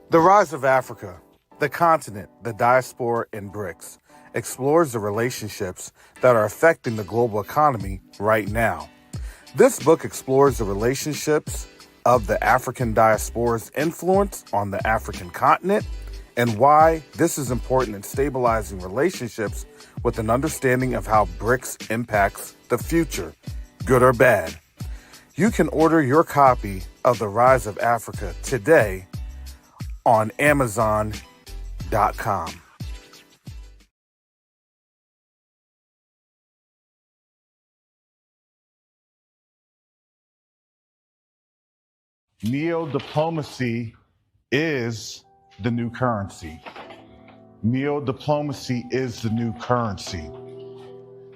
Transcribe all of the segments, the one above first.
The Rise of Africa, the continent, the diaspora, and BRICS explores the relationships that are affecting the global economy right now. This book explores the relationships of the African diaspora's influence on the African continent and why this is important in stabilizing relationships with an understanding of how BRICS impacts the future, good or bad. You can order your copy of The Rise of Africa today on Amazon.com. Neo-diplomacy is the new currency. Neo-diplomacy is the new currency.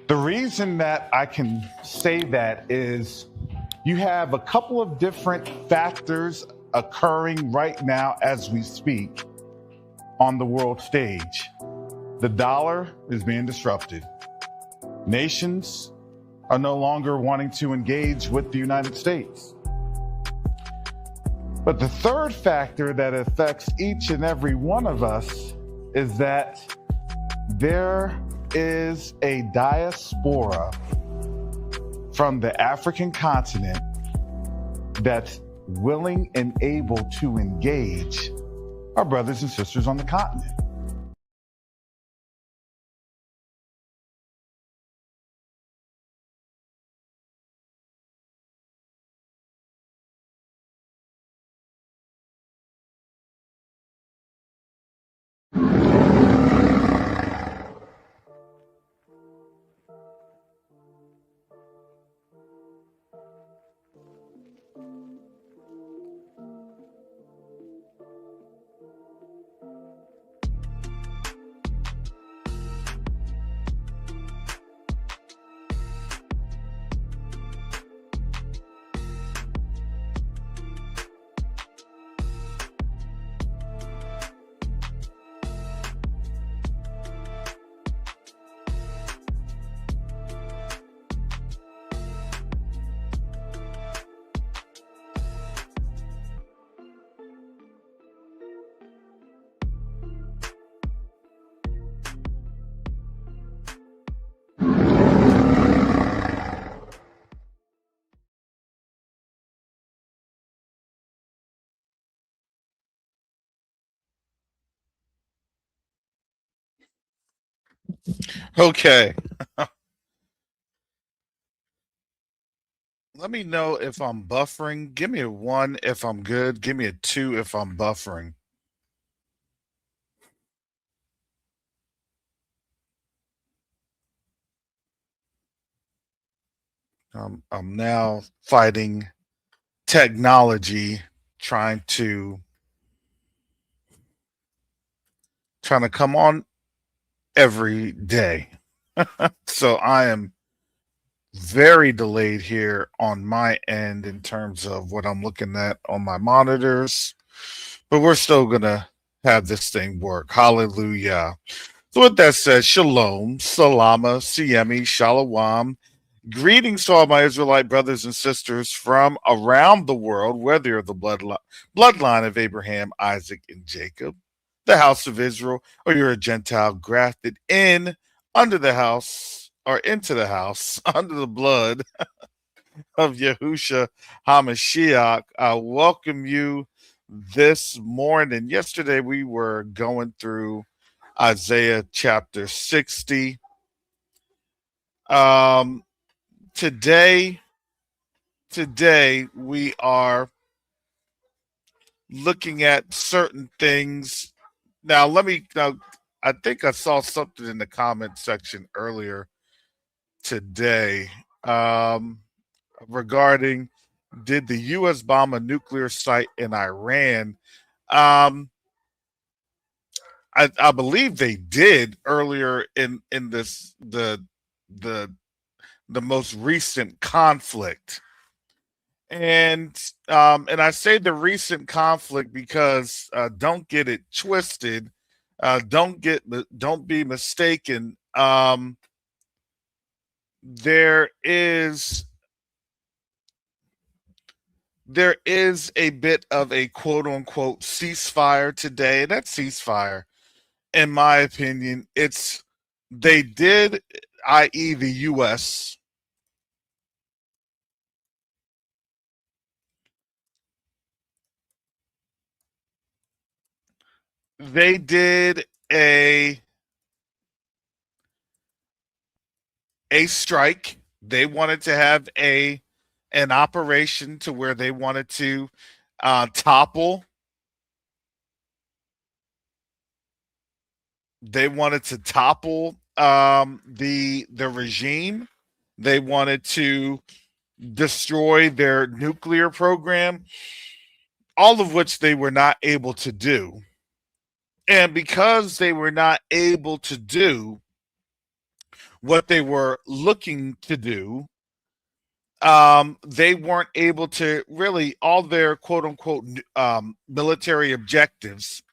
The reason that I can say that is you have a couple of different factors occurring right now as we speak on the world stage. The dollar is being disrupted. Nations are no longer wanting to engage with the United States. But the third factor that affects each and every one of us is that there is a diaspora from the African continent that's willing and able to engage our brothers and sisters on the continent. Okay. Let me know if I'm buffering. Give me a 1 if I'm good. Give me a 2 if I'm buffering. I'm now fighting technology, trying to come on every day. So I am very delayed here on my end in terms of what I'm looking at on my monitors, but we're still gonna have this thing work. Hallelujah. So with that said, shalom, salama, siemi, shalom. Greetings to all my Israelite brothers and sisters from around the world, whether you're the bloodline of Abraham, Isaac, and Jacob, the house of Israel, or you're a Gentile grafted in under the house or into the house under the blood of Yahusha HaMashiach. I welcome you this morning. Yesterday we were going through Isaiah chapter 60. Today we are looking at certain things. Now I think I saw something in the comment section earlier today regarding, did the U.S. bomb a nuclear site in Iran? I believe they did earlier in the most recent conflict. And I say the recent conflict because don't get it twisted. Don't be mistaken. There is there is a bit of a quote unquote ceasefire today. And that ceasefire, in my opinion, they did, i.e., the U.S., they did a strike. They wanted to have an operation to where they wanted to topple. They wanted to topple the regime. They wanted to destroy their nuclear program, all of which they were not able to do. And because they were not able to do what they were looking to do, they weren't able to really, all their quote unquote military objectives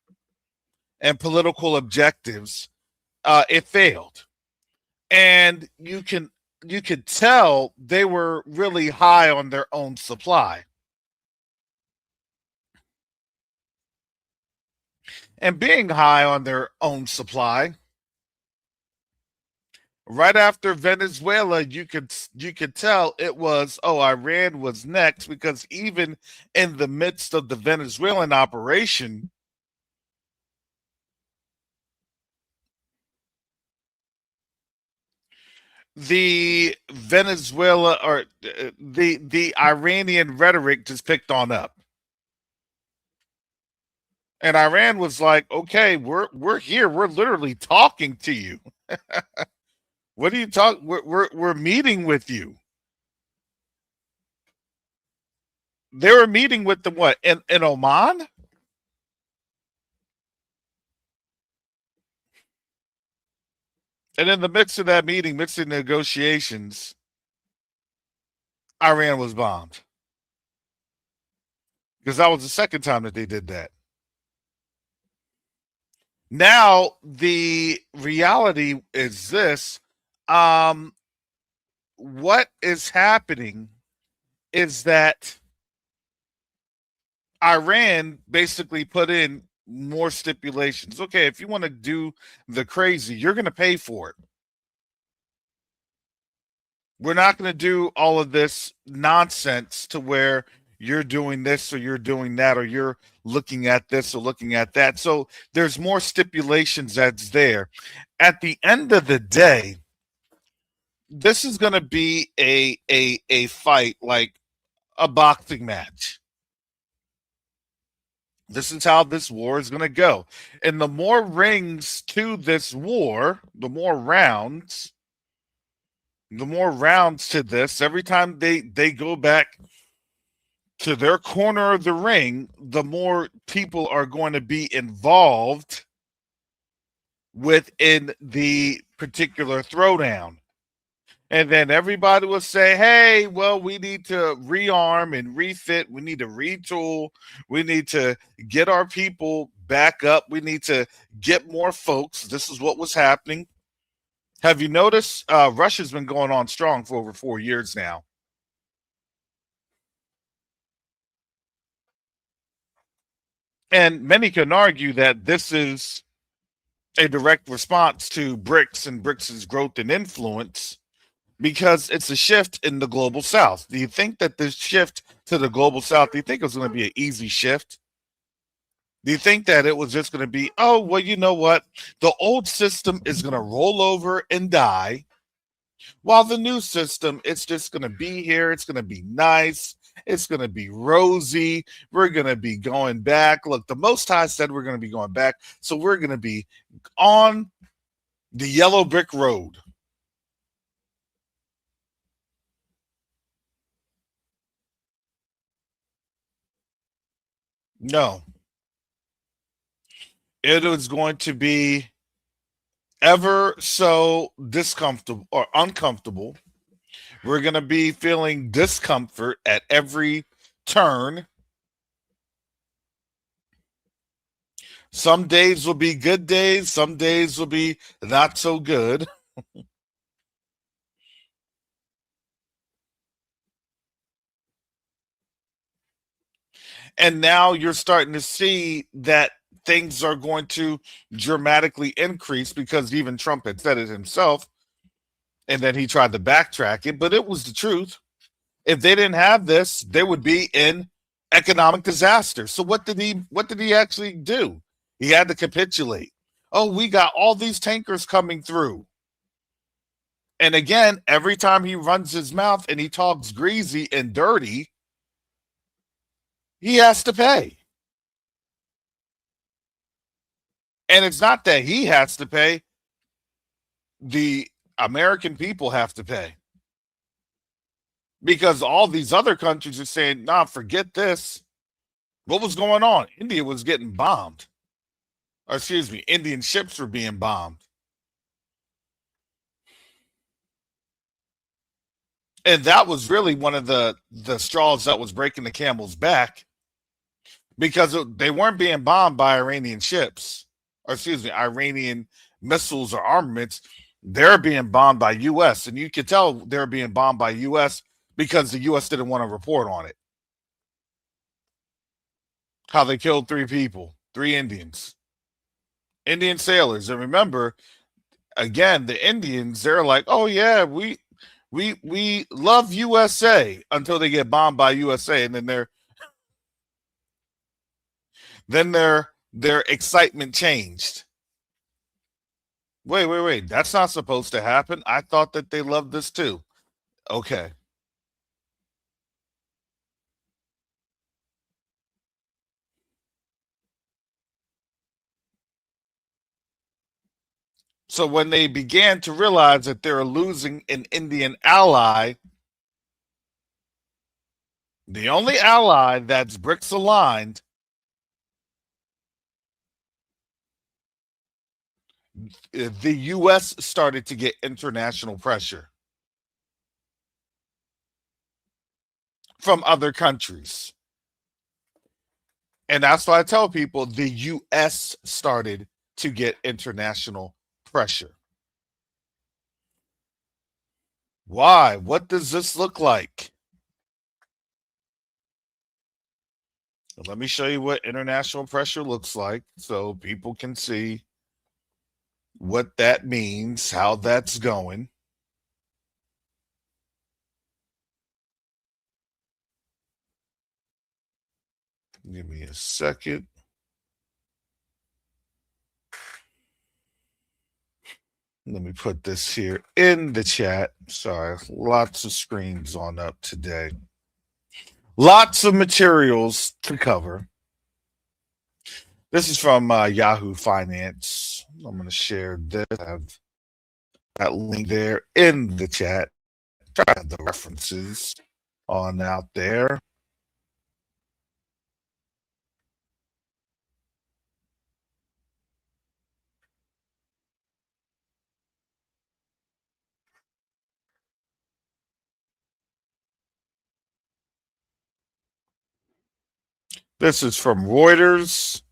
and political objectives, it failed. And you could tell they were really high on their own supply. And being high on their own supply, right after Venezuela, you could tell it was, oh, Iran was next, because even in the midst of the Venezuelan operation, the Venezuela or the Iranian rhetoric just picked on up. And Iran was like, okay, we're here. We're literally talking to you. What do you talk? We're meeting with you. They were meeting with them what in Oman? And in the midst of that meeting, midst of negotiations, Iran was bombed. Because that was the second time that they did that. Now the reality is this. What is happening is that Iran basically put in more stipulations. Okay, if you want to do the crazy, you're going to pay for it. We're not going to do all of this nonsense to where you're doing this or you're doing that or you're looking at this or looking at that. So there's more stipulations that's there. At the end of the day, this is going to be a fight like a boxing match. This is how this war is going to go. And the more rings to this war, the more rounds to this, every time they go back to their corner of the ring, the more people are going to be involved within the particular throwdown. And then everybody will say, hey, well, we need to rearm and refit. We need to retool. We need to get our people back up. We need to get more folks. This is what was happening. Have you noticed Russia's been going on strong for over 4 years now? And many can argue that this is a direct response to BRICS and BRICS' growth and influence, because it's a shift in the global south. Do you think that this shift to the global south, do you think it was going to be an easy shift? Do you think that it was just going to be, oh, well, you know what? The old system is going to roll over and die, while the new system, it's just going to be here. It's going to be nice. It's going to be rosy. We're going to be going back. Look, the Most High said we're going to be going back. So we're going to be on the yellow brick road. No, it is going to be ever so discomfortable or uncomfortable. We're going to be feeling discomfort at every turn. Some days will be good days, some days will be not so good. And now you're starting to see that things are going to dramatically increase because even Trump had said it himself, and then he tried to backtrack it, but it was the truth. If they didn't have this, they would be in economic disaster. So what did he actually do? He had to capitulate. Oh, we got all these tankers coming through. And again, every time he runs his mouth and he talks greasy and dirty, he has to pay. And it's not that he has to pay, the American people have to pay. Because all these other countries are saying, nah, forget this. What was going on? India was getting bombed. Or excuse me, Indian ships were being bombed. And that was really one of the straws that was breaking the camel's back, because they weren't being bombed by Iranian ships, or excuse me, Iranian missiles or armaments. They're being bombed by U.S. And you could tell they're being bombed by U.S. because the U.S. didn't want to report on it. How they killed 3 people, 3 Indian sailors. And remember, again, the Indians, they're like, oh yeah, we love USA, until they get bombed by USA, and then their excitement changed. Wait, that's not supposed to happen. I thought that they loved this too. Okay. So when they began to realize that they're losing an Indian ally, the only ally that's BRICS aligned, the U.S. started to get international pressure from other countries. And that's why I tell people the U.S. started to get international pressure. Why? What does this look like? Let me show you what international pressure looks like so people can see what that means, how that's going. Give me a second. Let me put this here in the chat. Sorry, lots of screens on up today. Lots of materials to cover. This is from Yahoo Finance. I'm going to share this. I have that link there in the chat. Try to have the references on out there. This is from Reuters.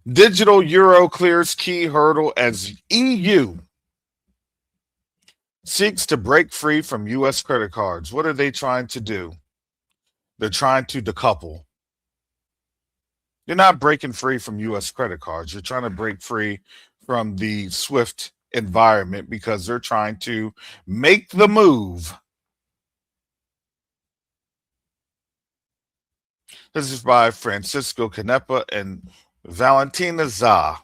Digital euro clears key hurdle as EU seeks to break free from U.S. credit cards. What are they trying to do? They're trying to decouple. You're not breaking free from U.S. credit cards. You're trying to break free from the SWIFT environment because they're trying to make the move. This is by Francisco Canepa and Valentina Za.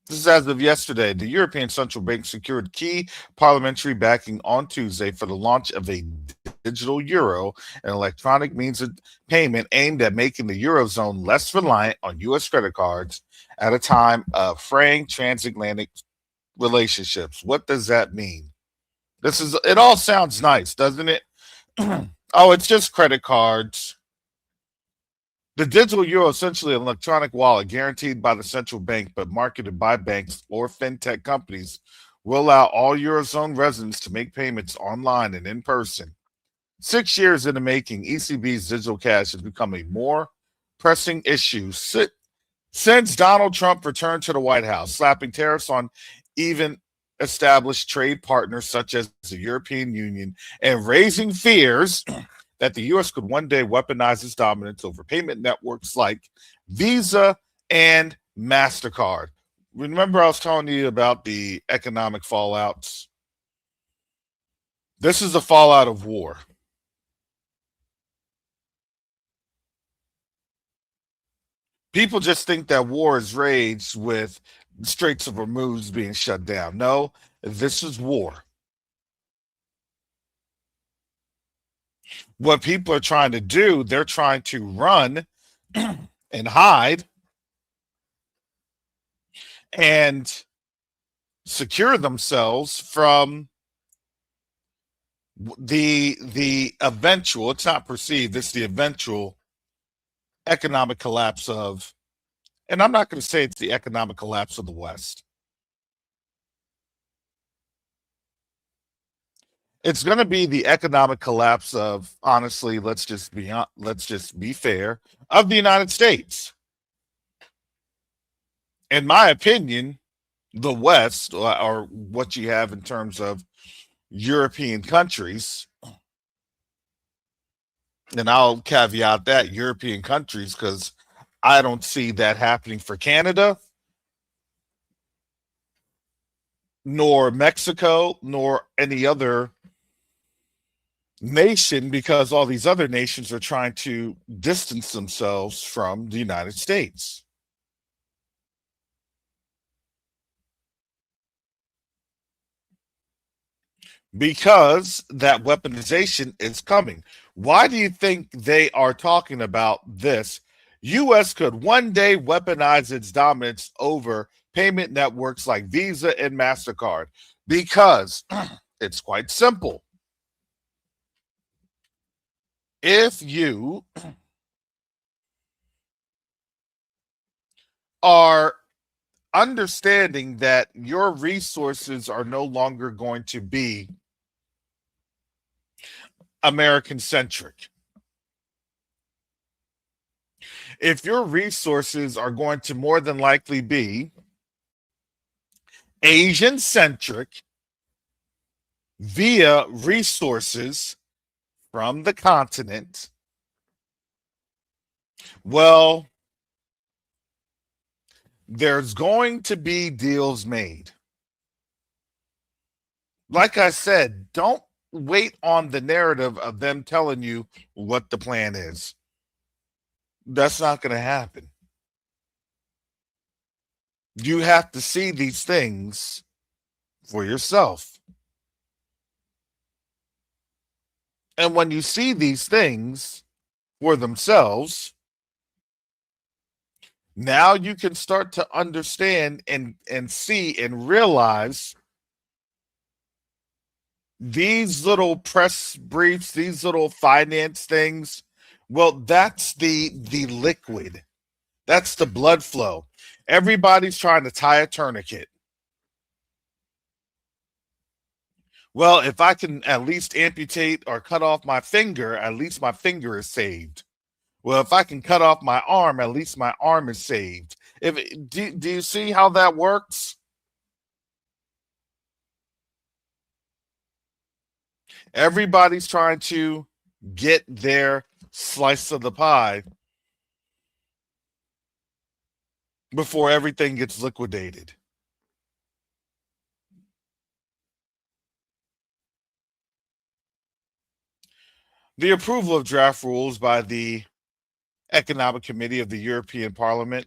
This is as of yesterday. The European Central Bank secured key parliamentary backing on Tuesday for the launch of a digital euro, an electronic means of payment aimed at making the Eurozone less reliant on U.S. credit cards at a time of fraying transatlantic relationships. What does that mean? It all sounds nice, doesn't it? Oh, it's just credit cards. The digital euro, essentially an electronic wallet guaranteed by the central bank but marketed by banks or fintech companies, will allow all Eurozone residents to make payments online and in person. 6 years in the making, ECB's digital cash has become a more pressing issue since Donald Trump returned to the White House, slapping tariffs on even established trade partners such as the European Union and raising fears that the US could one day weaponize its dominance over payment networks like Visa and MasterCard. Remember, I was telling you about the economic fallouts? This is the fallout of war. People just think that war is raged with Straits of Hormuz being shut down. No, this is war. What people are trying to do, they're trying to run and hide and secure themselves from the eventual, it's not perceived, it's the eventual economic collapse of, and I'm not going to say it's the economic collapse of the West. It's going to be the economic collapse of, honestly, let's just be fair, of the United States. In my opinion, the West, or what you have in terms of European countries, and I'll caveat that European countries because I don't see that happening for Canada, nor Mexico, nor any other nation, because all these other nations are trying to distance themselves from the United States. Because that weaponization is coming. Why do you think they are talking about this? US could one day weaponize its dominance over payment networks like Visa and MasterCard because it's quite simple. If you are understanding that your resources are no longer going to be American centric, if your resources are going to more than likely be Asian centric via resources from the continent, well, there's going to be deals made. Like I said, don't wait on the narrative of them telling you what the plan is. That's not going to happen. You have to see these things for yourself. And when you see these things for themselves, now you can start to understand and see and realize these little press briefs, these little finance things, well, that's the liquid. That's the blood flow. Everybody's trying to tie a tourniquet. Well, if I can at least amputate or cut off my finger, at least my finger is saved. Well, if I can cut off my arm, at least my arm is saved. Do you see how that works? Everybody's trying to get their slice of the pie before everything gets liquidated. The approval of draft rules by the Economic Committee of the European Parliament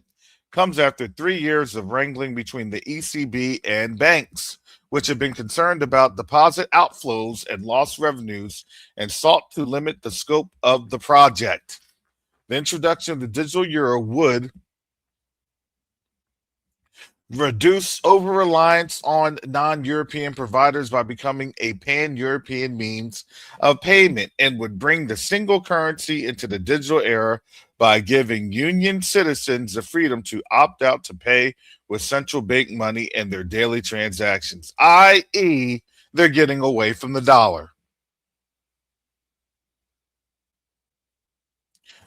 comes after 3 years of wrangling between the ECB and banks, which have been concerned about deposit outflows and lost revenues and sought to limit the scope of the project. The introduction of the digital euro would reduce over-reliance on non-European providers by becoming a pan-European means of payment and would bring the single currency into the digital era by giving union citizens the freedom to opt out to pay with central bank money in their daily transactions, i.e., they're getting away from the dollar.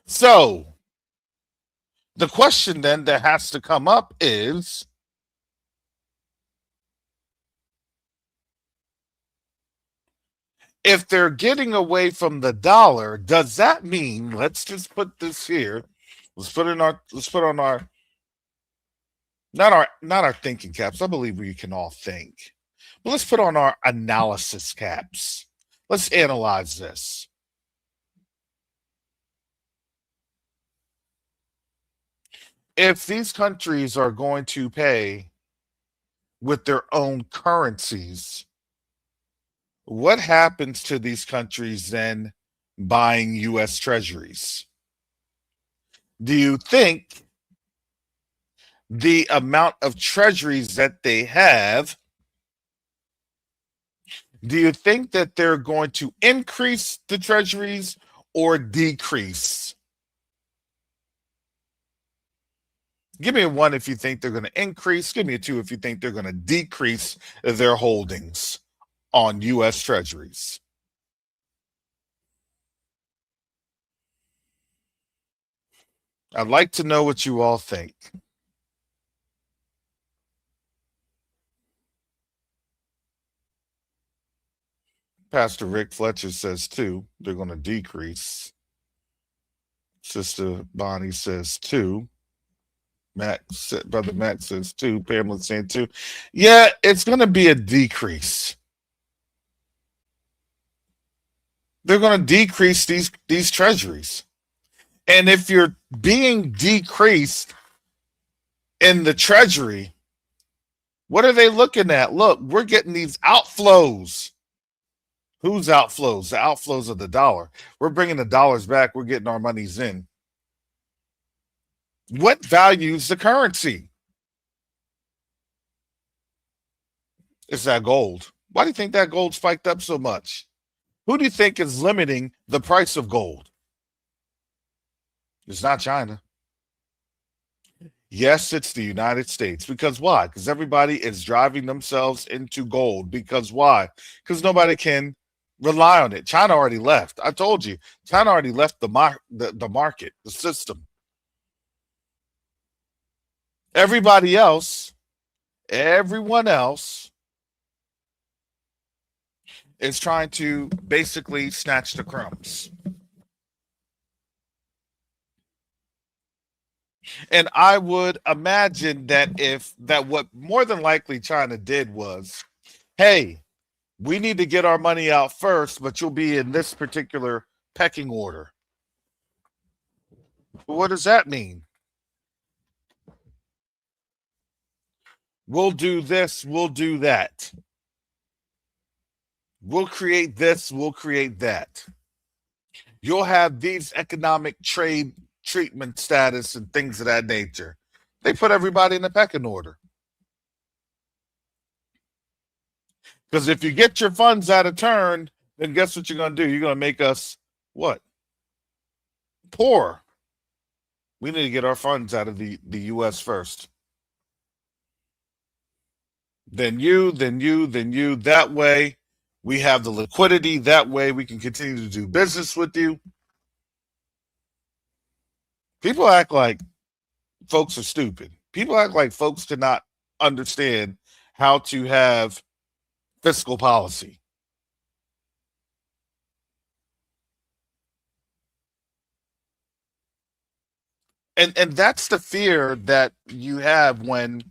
So, the question then that has to come up is, If they're getting away from the dollar, does that mean, let's just put this here, let's put on our not our thinking caps. I believe we can all think. But let's put on our analysis caps. Let's analyze this. If these countries are going to pay with their own currencies, what happens to these countries then buying US treasuries? Do you think the amount of treasuries that they have, do you think that they're going to increase the treasuries or decrease? Give me a 1 if you think they're going to increase. Give me a 2 if you think they're going to decrease their holdings on U.S. treasuries. I'd like to know what you all think. Pastor Rick Fletcher says 2. They're going to decrease. Sister Bonnie says 2. Brother Matt says 2. Pamela saying 2. Yeah, it's going to be a decrease. They're going to decrease these treasuries. And if you're being decreased in the treasury, what are they looking at? Look, we're getting these outflows. Whose outflows? The outflows of the dollar. We're bringing the dollars back. We're getting our monies in. What values the currency? It's that gold. Why do you think that gold spiked up so much? Who do you think is limiting the price of gold? It's not China. Yes, it's the United States. Because why? Because everybody is driving themselves into gold. Because why? Because nobody can rely on it. China already left. I told you, China already left the market, the system. Everybody else, everyone else is trying to basically snatch the crumbs. And I would imagine that what more than likely China did was, hey, we need to get our money out first, but you'll be in this particular pecking order. What does that mean? We'll do this, we'll do that. We'll create this, we'll create that. You'll have these economic trade treatment status and things of that nature. They put everybody in a pecking order. Because if you get your funds out of turn, then guess what you're going to do? You're going to make us what? Poor. We need to get our funds out of the U.S. first. Then you. That way, we have the liquidity. That way, we can continue to do business with you. People act like folks are stupid. People act like folks cannot understand how to have fiscal policy. And that's the fear that you have when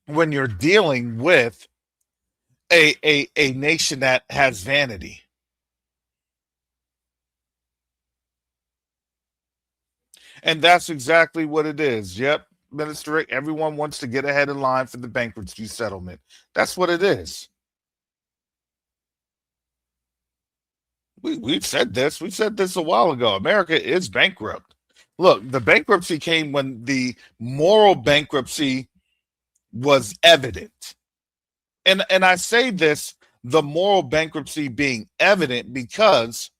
you're dealing with a nation that has vanity. And that's exactly what it is. Yep, Minister Rick, everyone wants to get ahead in line for the bankruptcy settlement. That's what it is. We've said this. We said this a while ago. America is bankrupt. Look, the bankruptcy came when the moral bankruptcy was evident. And I say this, the moral bankruptcy being evident, because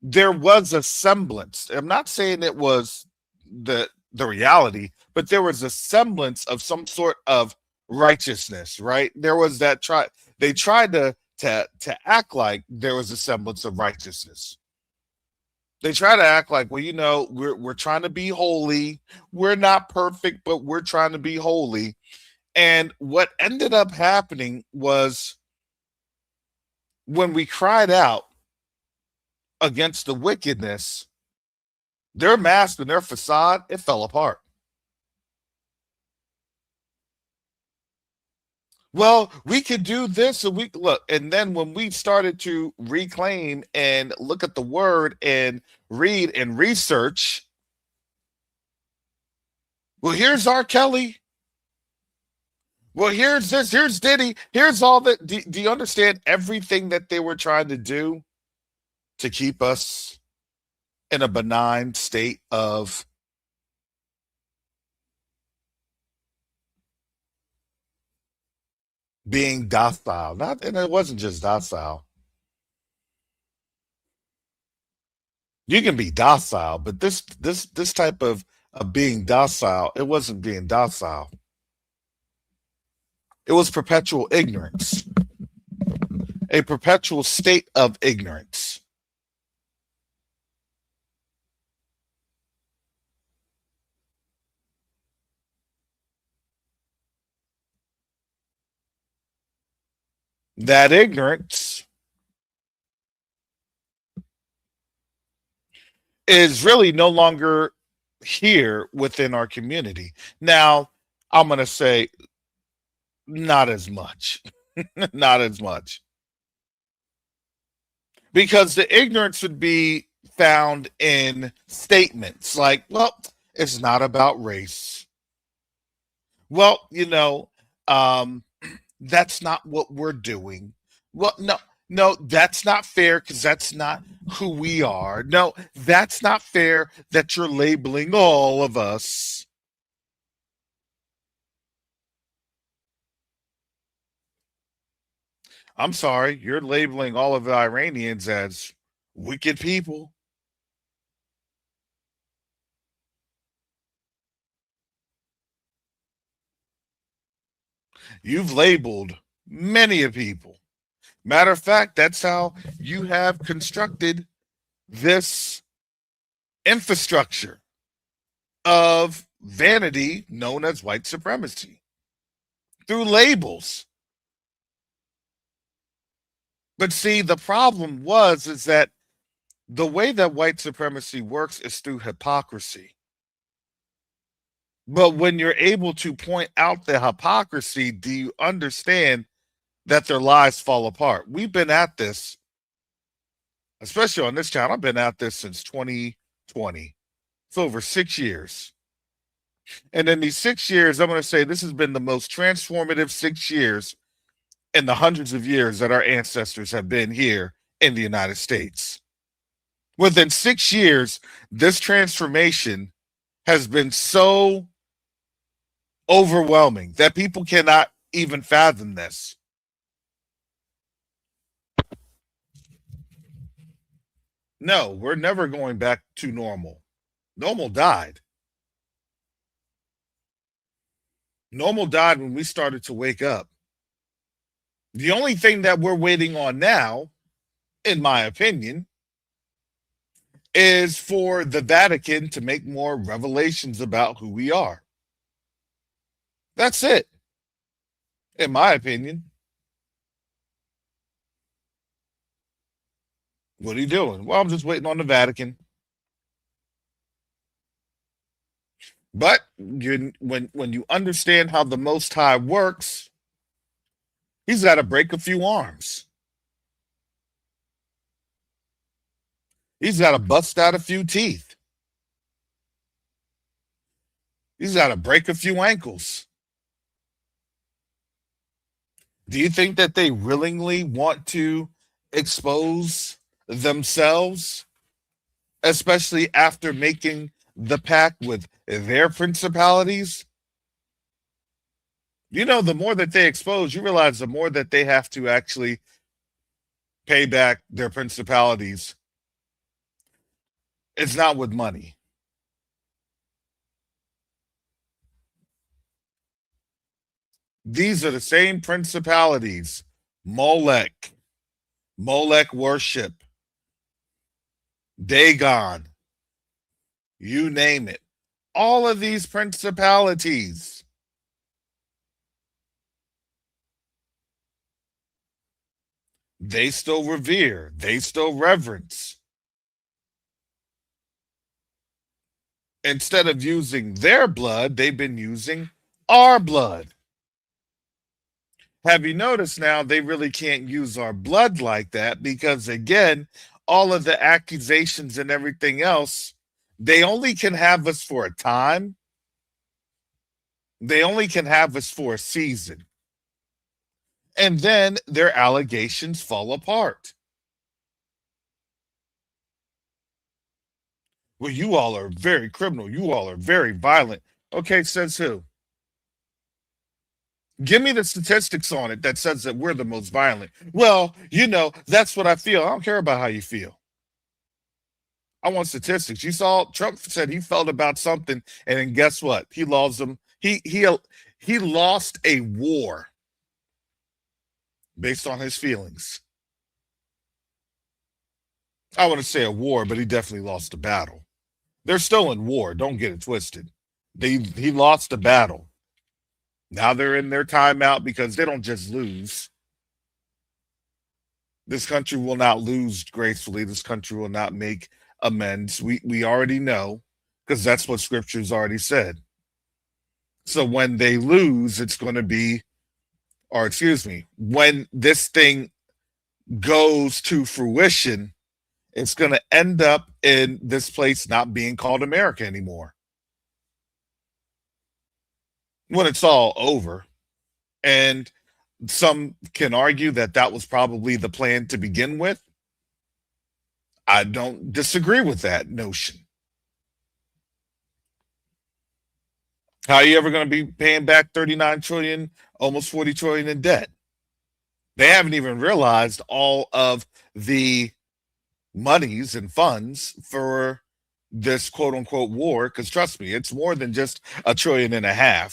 there was a semblance. I'm not saying it was the reality, but there was a semblance of some sort of righteousness, right? There was that they tried to act like there was a semblance of righteousness. They try to act like, well, we're trying to be holy. We're not perfect, but we're trying to be holy. And what ended up happening was when we cried out against the wickedness, their mask and their facade, it fell apart. Well, we could do this, and we look, and then when we started to reclaim and look at the word and read and research, well, here's R. Kelly. Well, here's this, here's Diddy, here's all that. Do you understand everything that they were trying to do to keep us in a benign state of being docile? Not, and it wasn't just docile. You can be docile, but this type of being docile, it wasn't being docile. It was perpetual ignorance, a perpetual state of ignorance. That ignorance is really no longer here within our community. Now, I'm going to say not as much, not as much, because the ignorance would be found in statements like, well, it's not about race. Well, that's not what we're doing. Well, no, no, that's not fair because that's not who we are. No, that's not fair that you're labeling all of us. I'm sorry, you're labeling all of the Iranians as wicked people. You've labeled many of people. Matter of fact, that's how you have constructed this infrastructure of vanity known as white supremacy through labels. But see, the problem is that the way that white supremacy works is through hypocrisy. But when you're able to point out the hypocrisy, do you understand that their lies fall apart? We've been at this, especially on this channel. I've been at this since 2020. It's over 6 years. And in these 6 years, I'm going to say this has been the most transformative 6 years in the hundreds of years that our ancestors have been here in the United States. Within 6 years, this transformation has been so overwhelming that people cannot even fathom this. No, we're never going back to normal. Normal died. Normal died when we started to wake up. The only thing that we're waiting on now, in my opinion, is for the Vatican to make more revelations about who we are. That's it, in my opinion. What are you doing? Well, I'm just waiting on the Vatican. But when you understand how the Most High works, he's got to break a few arms. He's got to bust out a few teeth. He's got to break a few ankles. Do you think that they willingly want to expose themselves, especially after making the pact with their principalities? The more that they expose, you realize the more that they have to actually pay back their principalities. It's not with money. These are the same principalities. Molech worship, Dagon, you name it. All of these principalities They still revere, they still reverence. Instead of using their blood, they've been using our blood. Have you noticed now they really can't use our blood like that because, again, all of the accusations and everything else, they only can have us for a time. They only can have us for a season. And then their allegations fall apart. Well, you all are very criminal. You all are very violent. Okay, says who? Give me the statistics on it that says that we're the most violent. Well, that's what I feel. I don't care about how you feel. I want statistics. You saw Trump said he felt about something, and then guess what? He lost them. He lost a war based on his feelings. I want to say a war, but he definitely lost a battle. They're still in war. Don't get it twisted. He lost a battle. Now they're in their timeout because they don't just lose. This country will not lose gracefully. This country will not make amends. We already know because that's what scripture's already said. So when they lose, it's going to be, or excuse me, when this thing goes to fruition, it's going to end up in this place not being called America anymore. When it's all over. And some can argue that that was probably the plan to begin with. I don't disagree with that notion. How are you ever going to be paying back 39 trillion, almost 40 trillion in debt? They haven't even realized all of the monies and funds for this quote unquote war. Because trust me, it's more than just $1.5 trillion.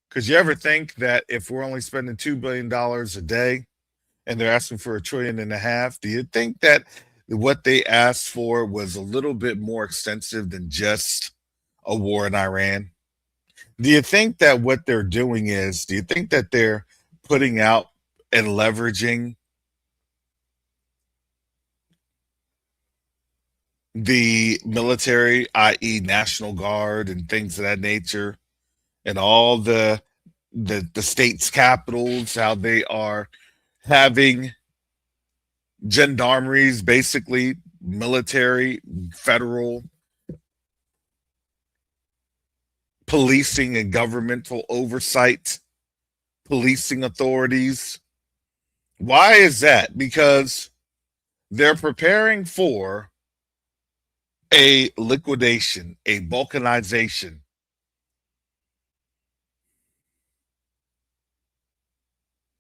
Because you ever think that if we're only spending $2 billion a day and they're asking for $1.5 trillion, do you think that what they asked for was a little bit more extensive than just a war in Iran? Do you think that what they're doing is, do you think that they're putting out and leveraging the military, i.e. National Guard and things of that nature, and all the state's capitals, how they are having gendarmeries, basically military, federal policing and governmental oversight, policing authorities? Why is that? Because they're preparing for a liquidation, a balkanization.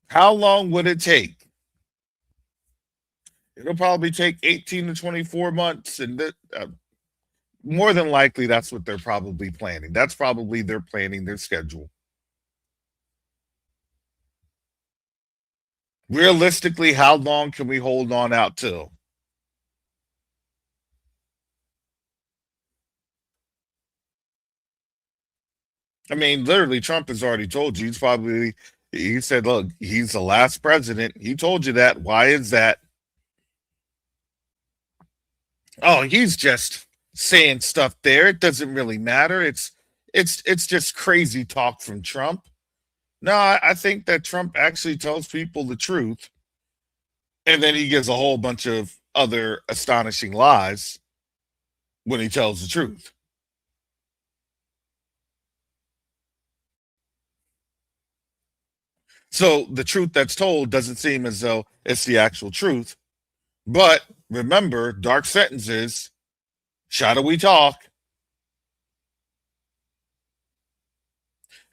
How long would it take? It'll probably take 18 to 24 months, and more than likely, that's what they're probably planning. That's probably they're planning their schedule. Realistically, how long can we hold on out till? I mean, literally, Trump has already told you. He said, look, he's the last president. He told you that. Why is that? Oh, he's just saying stuff there. It doesn't really matter. It's just crazy talk from Trump. No, I think that Trump actually tells people the truth, and then he gives a whole bunch of other astonishing lies when he tells the truth. So the truth that's told doesn't seem as though it's the actual truth. But remember, dark sentences, shadowy talk.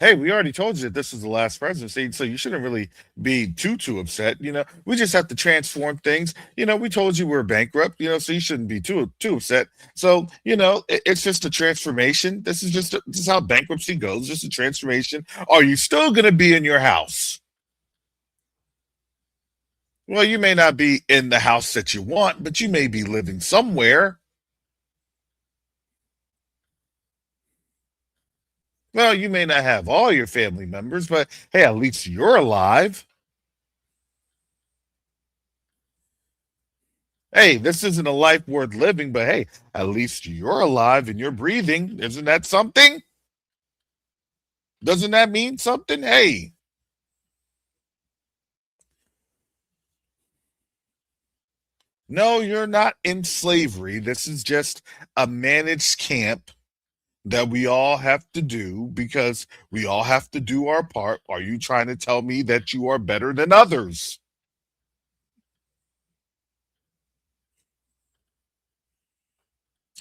Hey, we already told you that this is the last presidency, so you shouldn't really be too upset. We just have to transform things. We told you we're bankrupt. So you shouldn't be too upset. So it's just a transformation. This is how bankruptcy goes. Just a transformation. Are you still going to be in your house? Well, you may not be in the house that you want, but you may be living somewhere. Well, you may not have all your family members, but hey, at least you're alive. Hey, this isn't a life worth living, but hey, at least you're alive and you're breathing. Isn't that something? Doesn't that mean something? Hey, no, you're not in slavery. This is just a managed camp that we all have to do because we all have to do our part. Are you trying to tell me that you are better than others?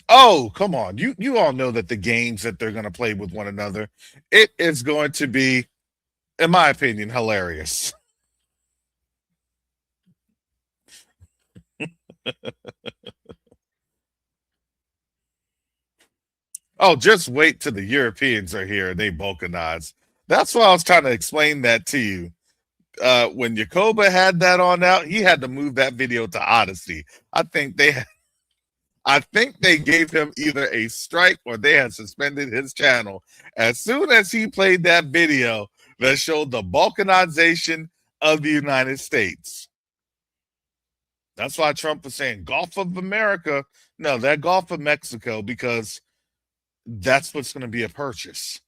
Oh, come on. You all know that the games that they're going to play with one another, it is going to be, in my opinion, hilarious. Oh, just wait till the Europeans are here and they balkanize. That's why I was trying to explain that to you. When Jacoba had that on out, he had to move that video to Odyssey. I think they I think they gave him either a strike or they had suspended his channel. As soon as he played that video that showed the balkanization of the United States. That's why Trump was saying Gulf of America. No, that Gulf of Mexico, because that's what's going to be a purchase.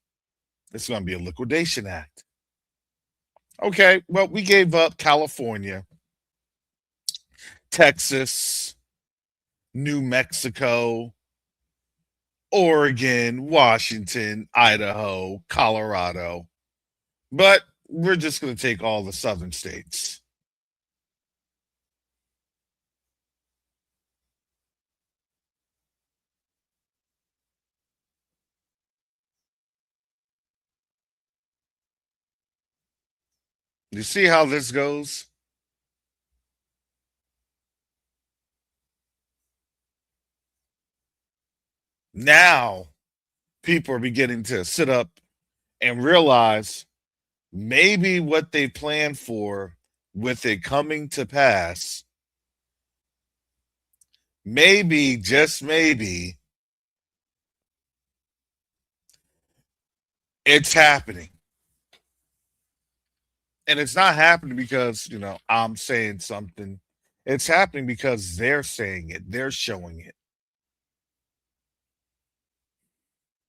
It's going to be a liquidation act. Okay, well, we gave up California, Texas, New Mexico, Oregon, Washington, Idaho, Colorado. But we're just going to take all the southern states. You see how this goes? Now people are beginning to sit up and realize maybe what they planned for with it coming to pass, maybe, just maybe, it's happening. And it's not happening because, I'm saying something. It's happening because they're saying it, they're showing it.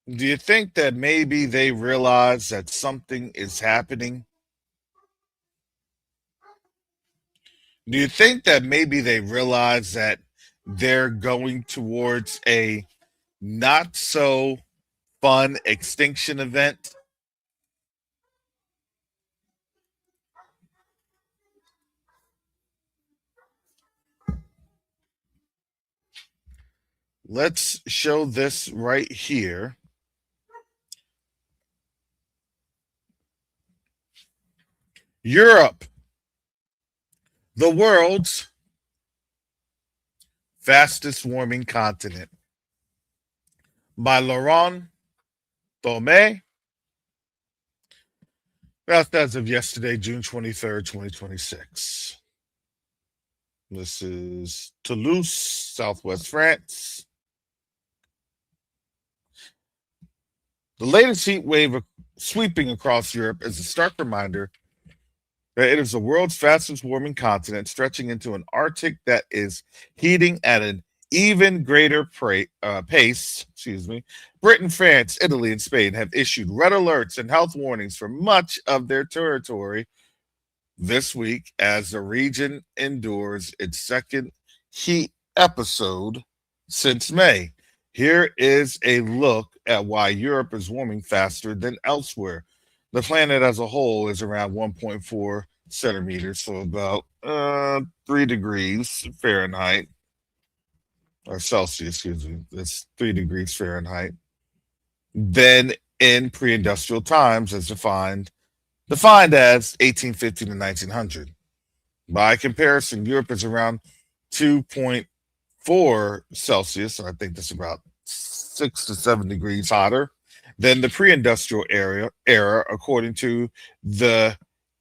Do you think that maybe they realize that something is happening? Do you think that maybe they realize that they're going towards a not so fun extinction event? Let's show this right here. Europe, the world's fastest warming continent, by Laurent Thomé. That's as of yesterday, June 23rd, 2026. This is Toulouse, southwest France. The latest heat wave sweeping across Europe is a stark reminder that it is the world's fastest warming continent, stretching into an Arctic that is heating at an even greater pace. Excuse me. Britain, France, Italy, and Spain have issued red alerts and health warnings for much of their territory this week as the region endures its second heat episode since May. Here is a look at why Europe is warming faster than elsewhere. The planet as a whole is around 1.4 centimeters, so about 3 degrees Fahrenheit, or Celsius, excuse me. That's 3 degrees Fahrenheit. Then in pre-industrial times, as defined as 1850 to 1900. By comparison, Europe is around 2.4 Celsius, and I think that's about 6 to 7 degrees hotter than the pre-industrial era, according to the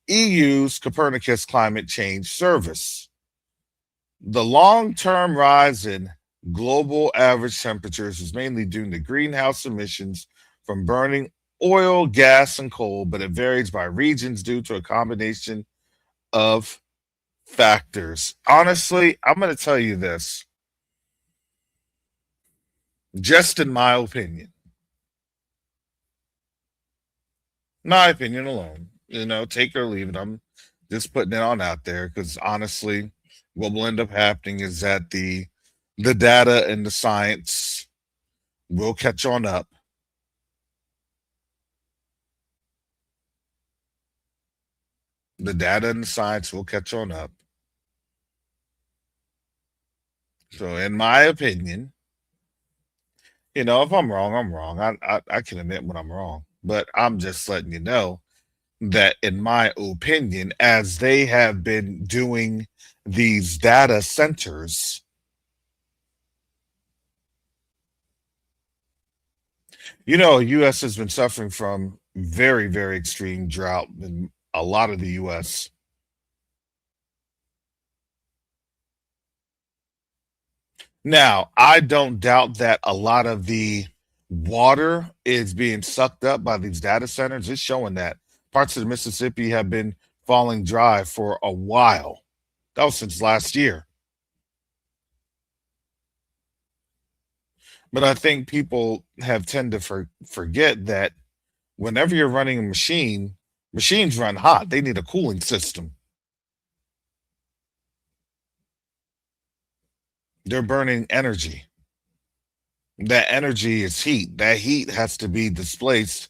EU's Copernicus Climate Change Service. The long-term rise in global average temperatures is mainly due to greenhouse emissions from burning oil, gas, and coal, but it varies by regions due to a combination of factors. Honestly, I'm going to tell you this, just in my opinion alone, take or leave it. I'm just putting it on out there because honestly, what will end up happening is that the data and the science will catch on up. The data and the science will catch on up. So, in my opinion, if I'm wrong, I'm wrong. I can admit when I'm wrong, but I'm just letting you know that, in my opinion, as they have been doing these data centers, U.S. has been suffering from very, very extreme drought in a lot of the U.S. Now, I don't doubt that a lot of the water is being sucked up by these data centers. It's showing that parts of the Mississippi have been falling dry for a while. That was since last year. But I think people have tend to forget that whenever you're running a machine, machines run hot. They need a cooling system. They're burning energy. That energy is heat. That heat has to be displaced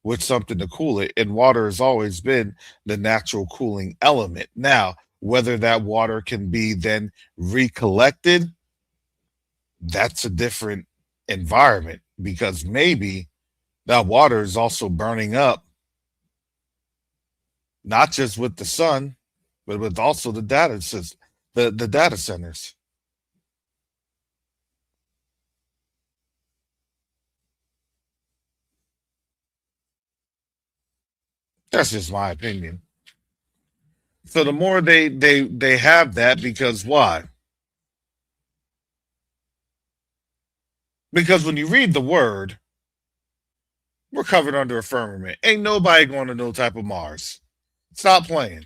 with something to cool it. And water has always been the natural cooling element. Now, whether that water can be then recollected, that's a different environment because maybe that water is also burning up, not just with the sun, but with also the the data centers. That's just my opinion. So the more they have that, because why? Because when you read the word, we're covered under a firmament. Ain't nobody going to no type of Mars. Stop playing.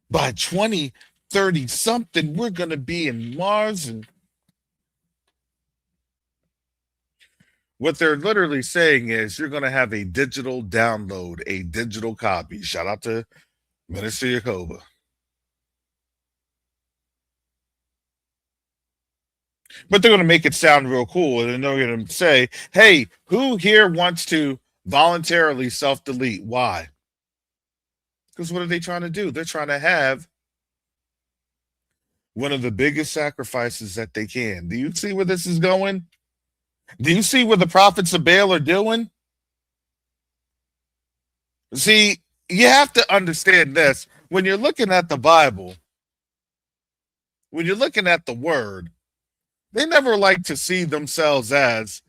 By 2030 something, we're going to be in Mars. And what they're literally saying is you're going to have a digital download, a digital copy. Shout out to Minister Yakoba. But they're going to make it sound real cool. And they're going to say, hey, who here wants to voluntarily self delete? Why? Because what are they trying to do? They're trying to have one of the biggest sacrifices that they can. Do you see where this is going? Do you see what the prophets of Baal are doing? See, you have to understand this. When you're looking at the Bible, when you're looking at the word, they never like to see themselves as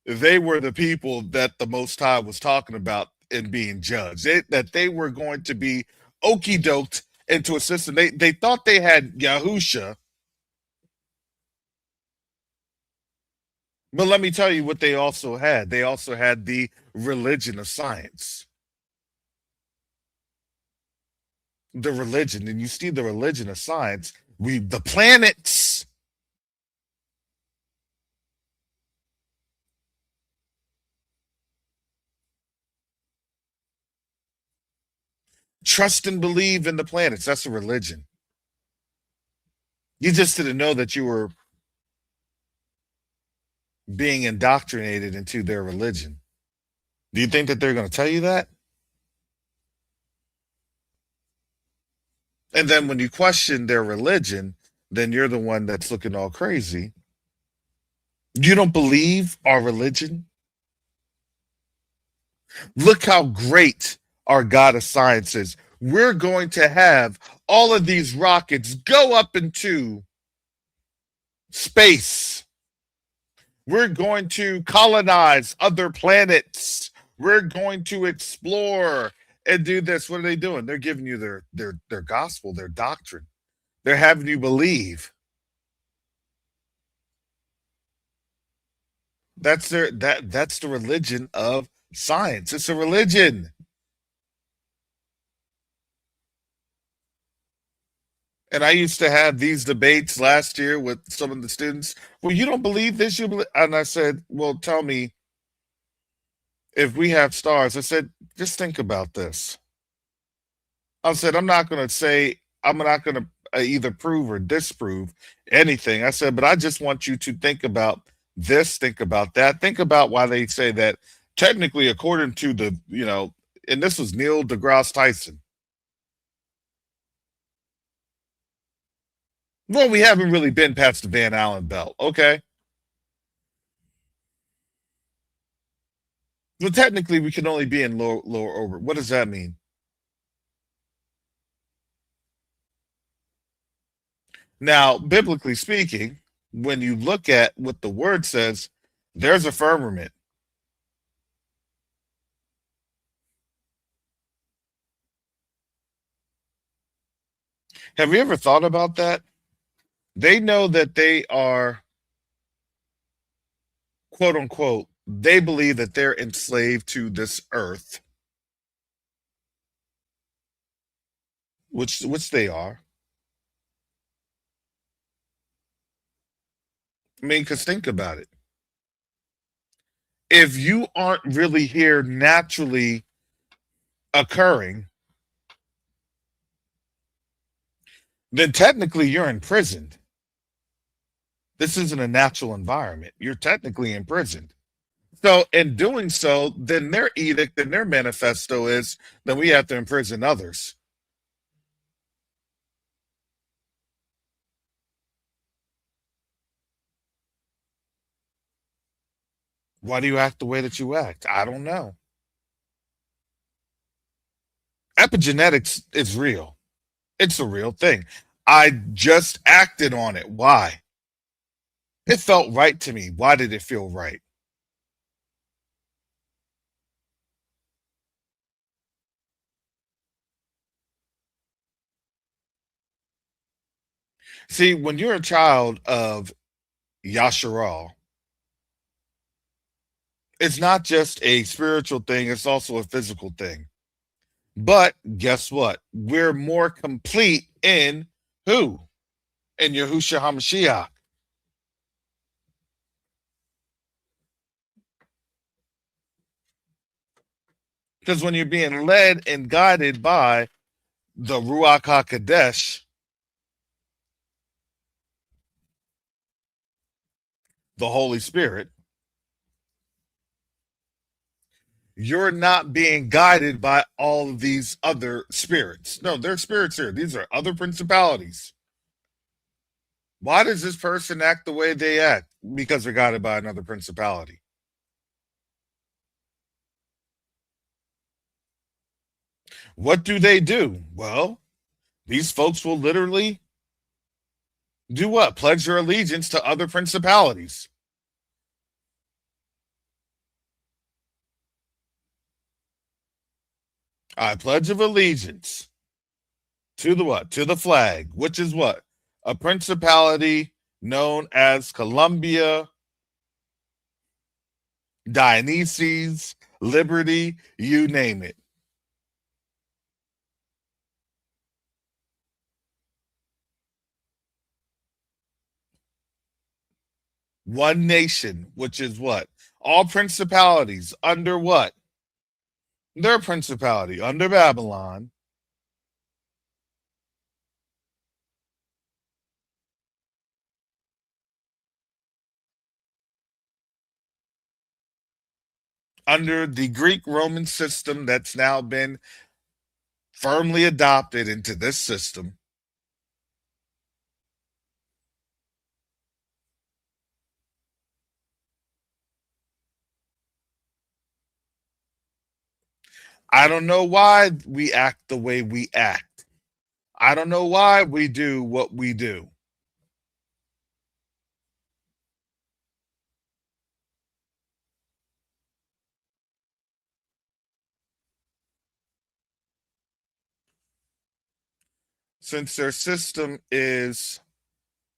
they were the people that the Most High was talking about and being judged. That they were going to be okey doked into a system. They thought they had Yahusha. But let me tell you what they also had. They also had the religion of science. The religion, and you see the religion of science, the planets. Trust and believe in the planets. That's a religion. You just didn't know that you were being indoctrinated into their religion. Do you think that they're going to tell you that? And then when you question their religion, then you're the one that's looking all crazy. You don't believe our religion? Look how great our God of science is. We're going to have all of these rockets go up into space. We're going to colonize other planets. We're going to explore and do this. What are they doing? They're giving you their gospel, their doctrine. They're having you believe. That's the religion of science. It's a religion. And I used to have these debates last year with some of the students. Well, you don't believe this, you believe, and I said, well, tell me if we have stars. I said, just think about this. I said, I'm not going to either prove or disprove anything. I said, but I just want you to think about this, think about that, think about why they say that technically, according to and this was Neil deGrasse Tyson. Well, we haven't really been past the Van Allen belt. Okay. Well, technically, we can only be in lower orbit. What does that mean? Now, biblically speaking, when you look at what the word says, there's a firmament. Have you ever thought about that? They know that they are, quote unquote, they believe that they're enslaved to this earth, which they are. I mean, because think about it. If you aren't really here naturally occurring, then technically you're imprisoned. This isn't a natural environment. You're technically imprisoned. So, in doing so, then their edict and their manifesto is that we have to imprison others. Why do you act the way that you act? I don't know. Epigenetics is real, it's a real thing. I just acted on it. Why? It felt right to me. Why did it feel right? See, when you're a child of Yasharal, it's not just a spiritual thing, it's also a physical thing. But guess what? We're more complete in who? In Yahushua HaMashiach. Because when you're being led and guided by the Ruach HaKodesh, the Holy Spirit, you're not being guided by all of these other spirits. No, they're spirits here. These are other principalities. Why does this person act the way they act? Because they're guided by another principality. What do? Well, these folks will literally do what? Pledge their allegiance to other principalities. I pledge of allegiance to the what? To the flag, which is what? A principality known as Columbia, Dionysus, Liberty, you name it. One nation, which is what? All principalities under what? Their principality under Babylon. Under the Greek Roman system that's now been firmly adopted into this system. I don't know why we act the way we act. I don't know why we do what we do. Since their system is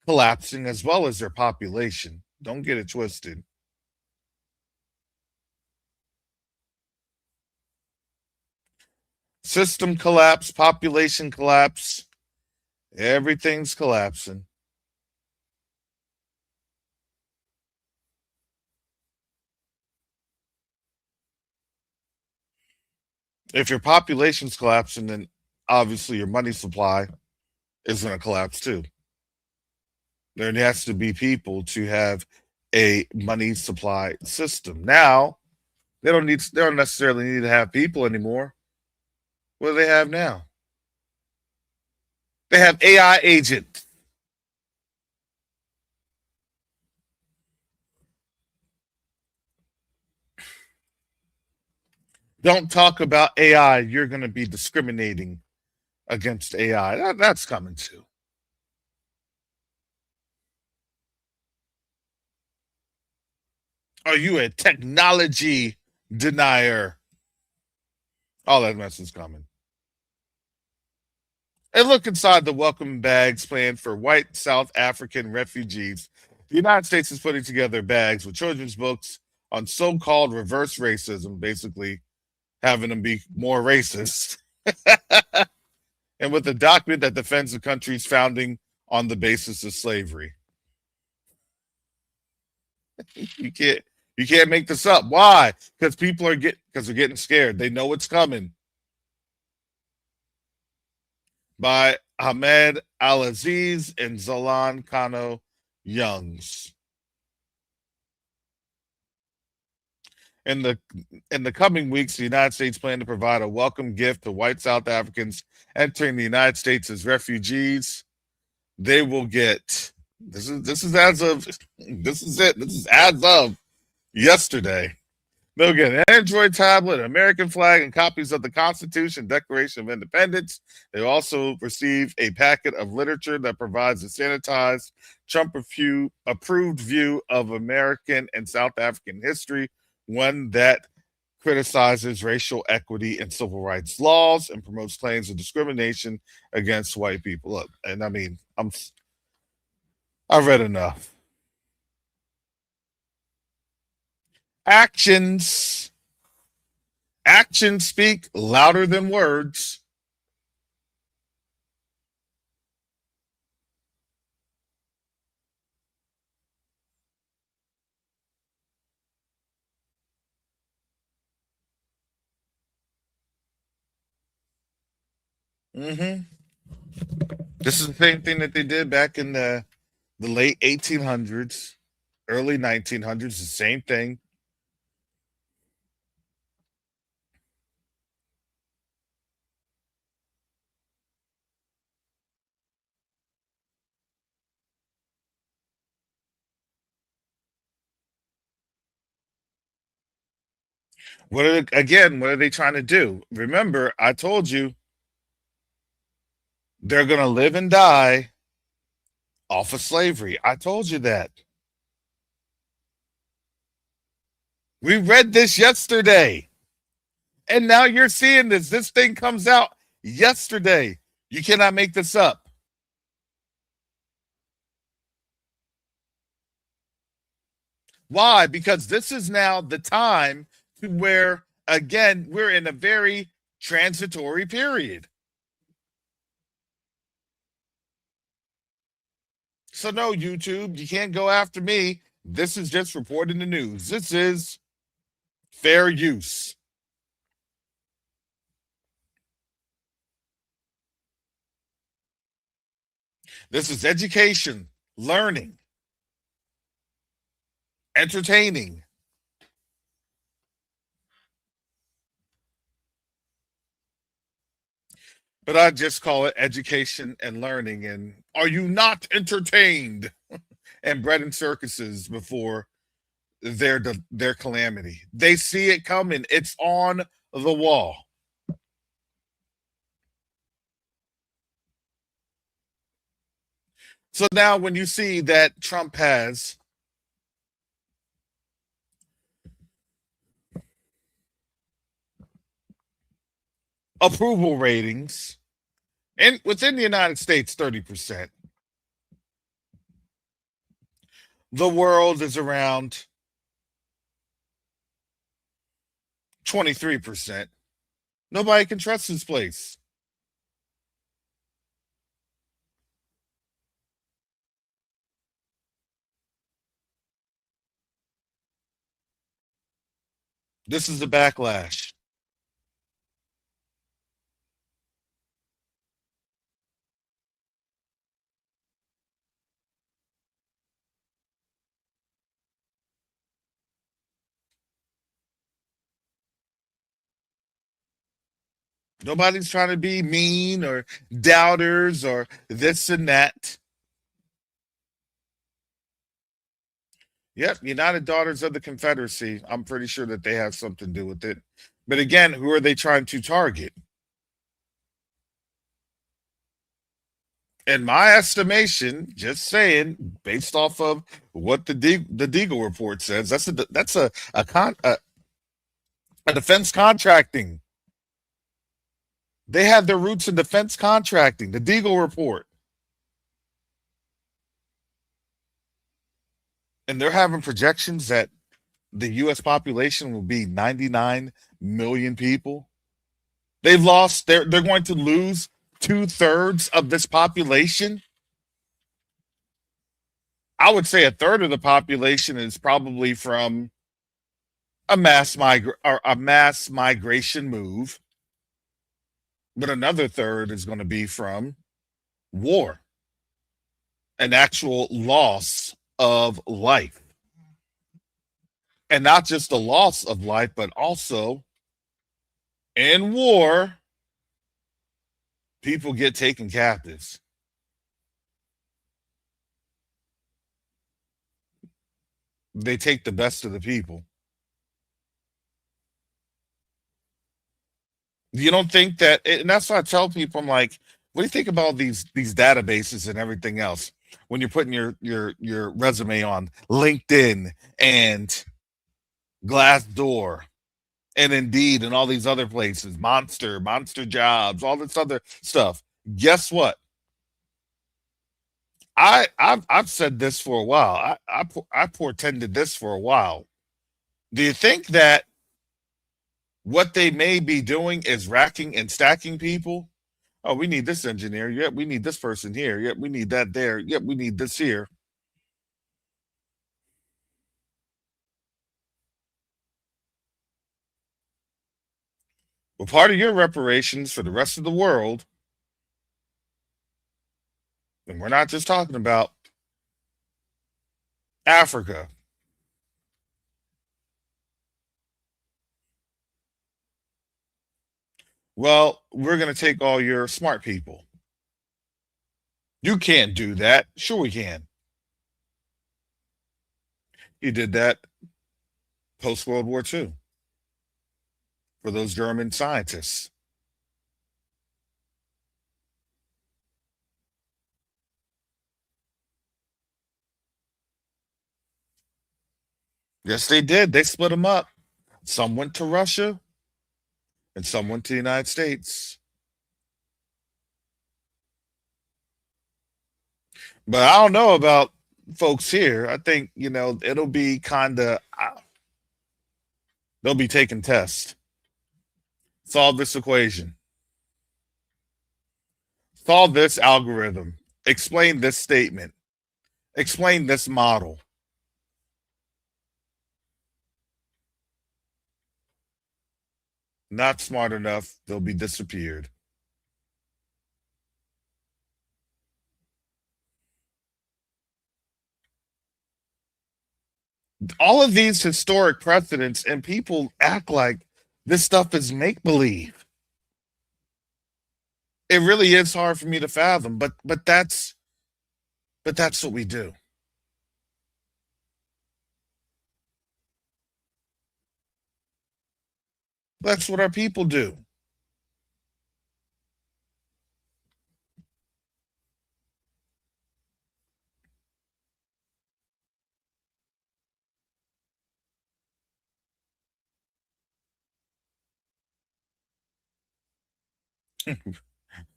collapsing as well as their population, don't get it twisted. System collapse, population collapse, everything's collapsing. If your population's collapsing, then obviously your money supply is going to collapse too. There has to be people to have a money supply system. Now, they don't necessarily need to have people anymore. What do they have now? They have AI agents. Don't talk about AI. You're going to be discriminating against AI. That's coming too. Are you a technology denier? All that mess is coming. And look inside the welcome bags planned for white South African refugees. The United States is putting together bags with children's books on so called reverse racism, basically having them be more racist, and with a document that defends the country's founding on the basis of slavery. You can't you can't make this up. Why? Because they're getting scared. They know it's coming. By Ahmed Al Aziz and Zalan Kano Youngs. In the coming weeks, the United States plan to provide a welcome gift to white South Africans entering the United States as refugees. They will get this is as of this is it. This is as of yesterday. They'll get an Android tablet, an American flag, and copies of the Constitution, Declaration of Independence. They also receive a packet of literature that provides a sanitized, Trump-approved view of American and South African history, one that criticizes racial equity and civil rights laws and promotes claims of discrimination against white people. Look, and I mean, I've read enough. Actions speak louder than words. Mm-hmm. This is the same thing that they did back in the late 1800s, early 1900s. The same thing. What are they trying to do? Remember, I told you they're going to live and die off of slavery. I told you that. We read this yesterday. And now you're seeing this. This thing comes out yesterday. You cannot make this up. Why? Because this is now the time to where, again, we're in a very transitory period. So, no, YouTube, you can't go after me. This is just reporting the news. This is fair use. This is education, learning, entertaining. But I just call it education and learning. And are you not entertained? And bread and circuses before their calamity. They see it coming. It's on the wall. So now when you see that Trump has approval ratings and within the United States 30%, the world is around 23%. Nobody can trust this place. This is the backlash. Nobody's trying to be mean or doubters or this and that. Yep, United Daughters of the Confederacy. I'm pretty sure that they have something to do with it. But again, who are they trying to target? In my estimation, just saying, based off of what the Deagle report says, that's a defense contracting. They have their roots in defense contracting. The Deagle report, and they're having projections that the U.S. population will be 99 million people. They've lost. They're going to lose 2/3 of this population. I would say a third of the population is probably from a mass migration move, but another third is going to be from war, an actual loss of life, and not just the loss of life, but also in war, people get taken captives. They take the best of the people. You don't think that, and that's why I tell people, I'm like, what do you think about these databases and everything else when you're putting your resume on LinkedIn and Glassdoor and Indeed and all these other places, Monster Jobs, all this other stuff? Guess what? I've said this for a while. I portended this for a while. Do you think that what they may be doing is racking and stacking people? Oh, we need this engineer. Yep, we need this person here. Yep, we need that there. Yep, we need this here. Well, part of your reparations for the rest of the world, and we're not just talking about Africa. Well, we're going to take all your smart people. You can't do that. Sure, we can. He did that post World War II for those German scientists. Yes, they did. They split them up. Some went to Russia and some went to the United States. But I don't know about folks here. I think, it'll be kind of, they'll be taking tests. Solve this equation. Solve this algorithm. Explain this statement. Explain this model. Not smart enough, they'll be disappeared. All of these historic precedents, and people act like this stuff is make believe. It really is hard for me to fathom, but that's what we do. That's what our people do.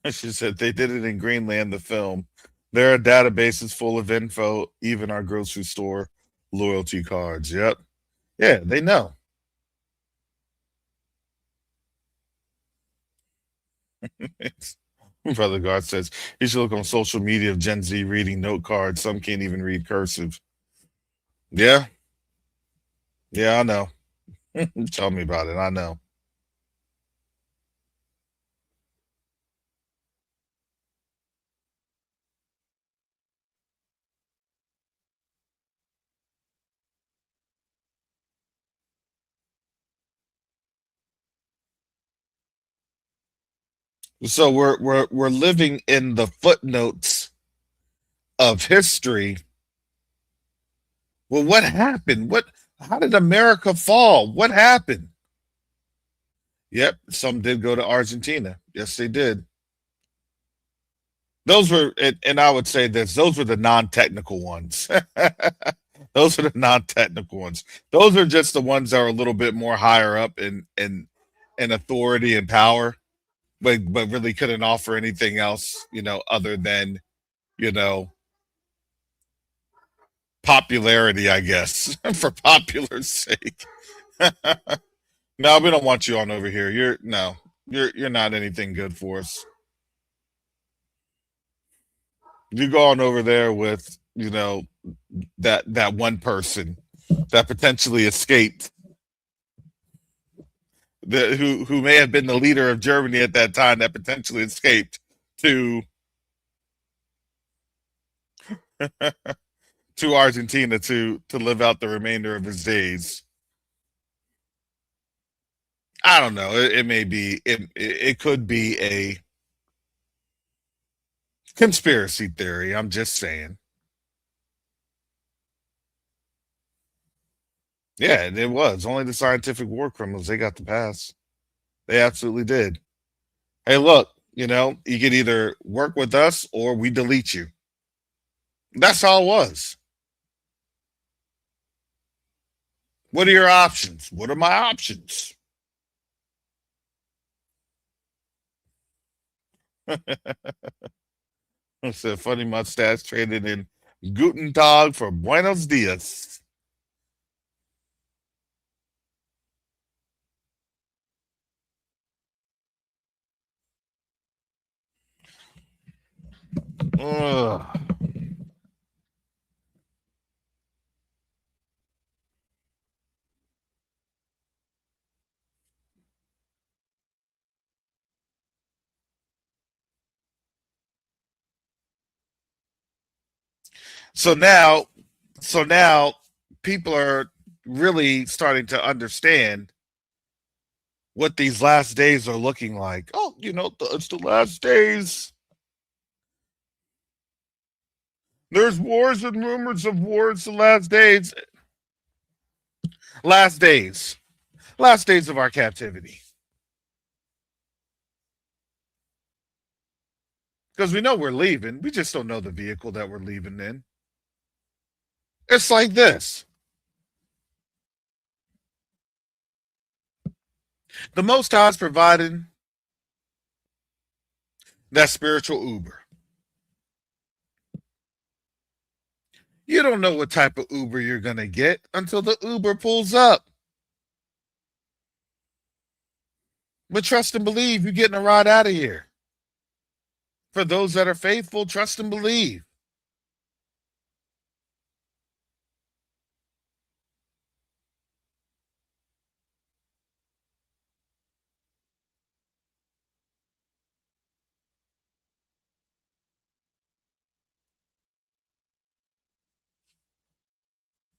She said they did it in Greenland, the film. There are databases full of info, even our grocery store loyalty cards. Yep. Yeah, they know. Brother God says you should look on social media of Gen Z reading note cards. Some can't even read cursive. Yeah, yeah, I know. Tell me about it. I know. So we're living in the footnotes of history. Well, what happened? What? How did America fall? What happened? Yep, some did go to Argentina. Yes, they did. Those were, and I would say this: those were the non-technical ones. Those are the non-technical ones. Those are just the ones that are a little bit more higher up in authority and power, but really couldn't offer anything else, other than you know popularity, I guess, for popular sake. No, we don't want you on over here. You're not anything good for us. You go on over there with that one person that potentially escaped, who may have been the leader of Germany at that time, that potentially escaped to to Argentina to live out the remainder of his days. I don't know. It may be it could be a conspiracy theory. I'm just saying. Yeah, and it was only the scientific war criminals. They got the pass. They absolutely did. Hey, look, you could either work with us or we delete you. That's all it was. What are your options? What are my options? It's a funny mustache traded in Guten Tag for Buenos Dias. Ugh. So now, so now people are really starting to understand what these last days are looking like. Oh, it's the last days. There's wars and rumors of wars. The last days, last days, last days of our captivity. Because we know we're leaving. We just don't know the vehicle that we're leaving in. It's like this: the Most High is providing that spiritual Uber. You don't know what type of Uber you're going to get until the Uber pulls up. But trust and believe you're getting a ride out of here. For those that are faithful, trust and believe.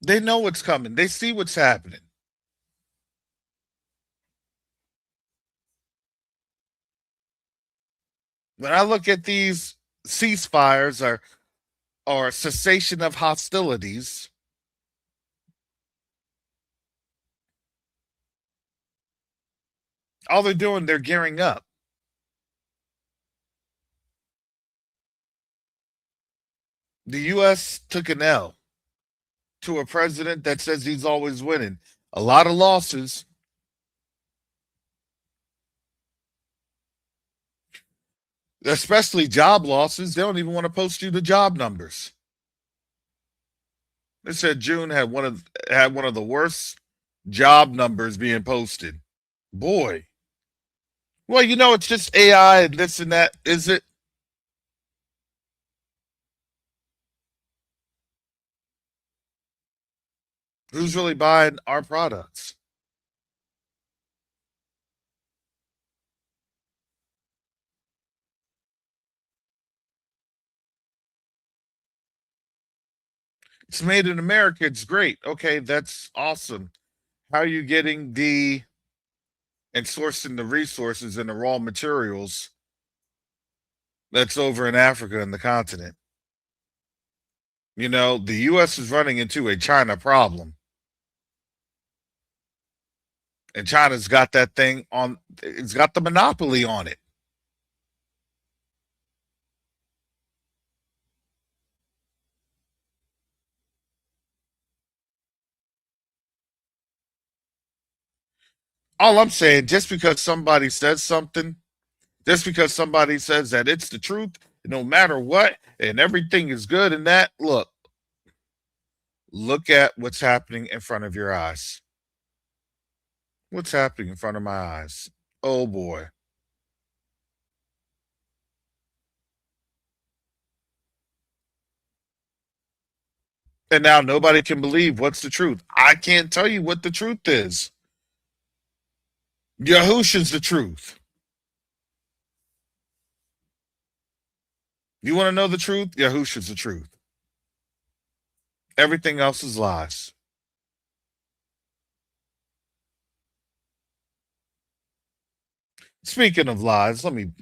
They know what's coming. They see what's happening. When I look at these ceasefires or cessation of hostilities, all they're doing, they're gearing up. The U.S. took an L to a president that says he's always winning. A lot of losses, especially job losses. They don't even want to post you the job numbers. They said June had one of the worst job numbers being posted. Boy, Well, it's just AI and this and that. Is it? Who's really buying our products? It's made in America. It's great. Okay, that's awesome. How are you getting the and sourcing the resources and the raw materials that's over in Africa and the continent? The US is running into a China problem. And China's got that thing on, it's got the monopoly on it. All I'm saying, just because somebody says that it's the truth, no matter what, and everything is good and that, look at what's happening in front of your eyes. What's happening in front of my eyes? Oh boy. And now nobody can believe what's the truth. I can't tell you what the truth is. Yahusha's the truth. You want to know the truth? Yahusha's the truth. Everything else is lies. Speaking of lies, let me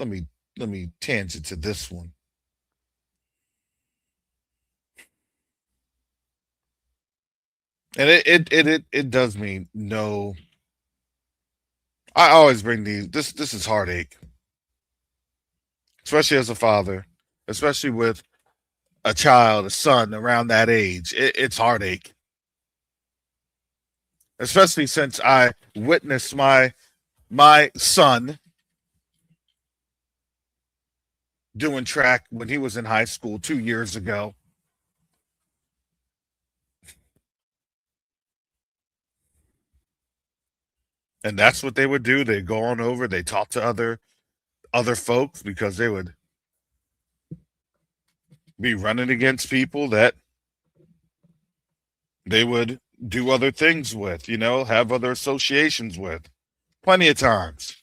tangent to this one. And it does mean no. I always bring these. This is heartache, especially as a father, especially with a child, a son around that age. It's heartache, especially since I witnessed my son doing track when he was in high school 2 years ago. And that's what they would do. They'd go on over, they talk to other folks because they would be running against people that they would do other things with, have other associations with. Plenty of times.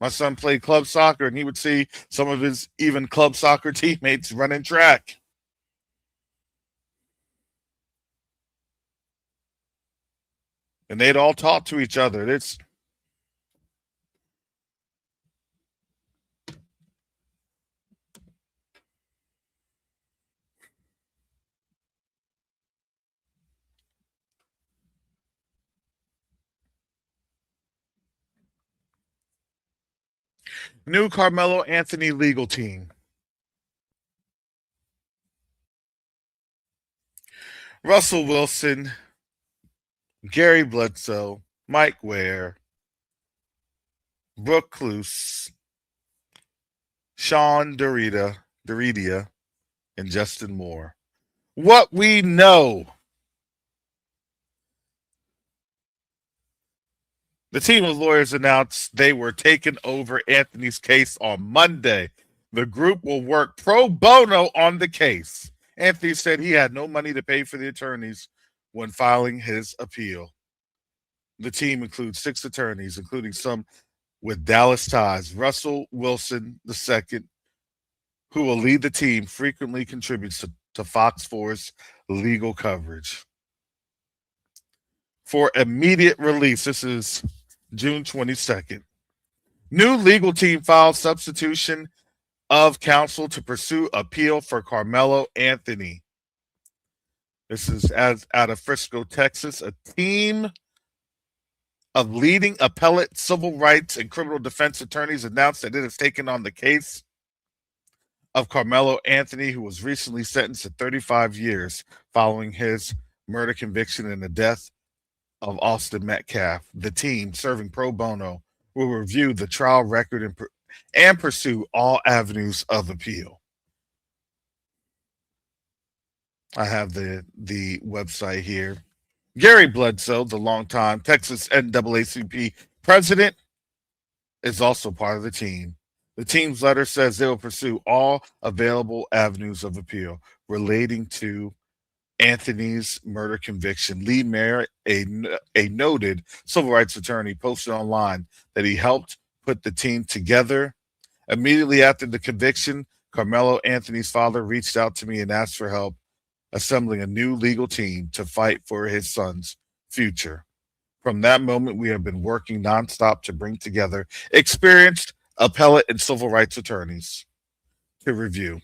My son played club soccer and he would see some of his even club soccer teammates running track. And they'd all talk to each other. It's new Carmelo Anthony legal team. Russell Wilson, Gary Bledsoe, Mike Ware, Brooke Cluse, Sean Doridia, and Justin Moore. What we know. The team of lawyers announced they were taking over Anthony's case on Monday. The group will work pro bono on the case. Anthony said he had no money to pay for the attorneys when filing his appeal. The team includes 6 attorneys, including some with Dallas ties. Russell Wilson II, who will lead the team, frequently contributes to Fox 4's legal coverage. For immediate release, this is June 22nd. New legal team filed substitution of counsel to pursue appeal for Carmelo Anthony. This is out of Frisco, Texas. A team of leading appellate civil rights and criminal defense attorneys announced that it has taken on the case of Carmelo Anthony, who was recently sentenced to 35 years following his murder conviction and the death of Austin Metcalf. The team, serving pro bono, will review the trial record and pursue all avenues of appeal. I have the website here. Gary Bledsoe, the longtime Texas NAACP president, is also part of the team. The team's letter says they will pursue all available avenues of appeal relating to Anthony's murder conviction. Lee Mayer, a noted civil rights attorney, posted online that he helped put the team together. Immediately after the conviction, Carmelo Anthony's father reached out to me and asked for help assembling a new legal team to fight for his son's future. From that moment, we have been working nonstop to bring together experienced appellate and civil rights attorneys to review.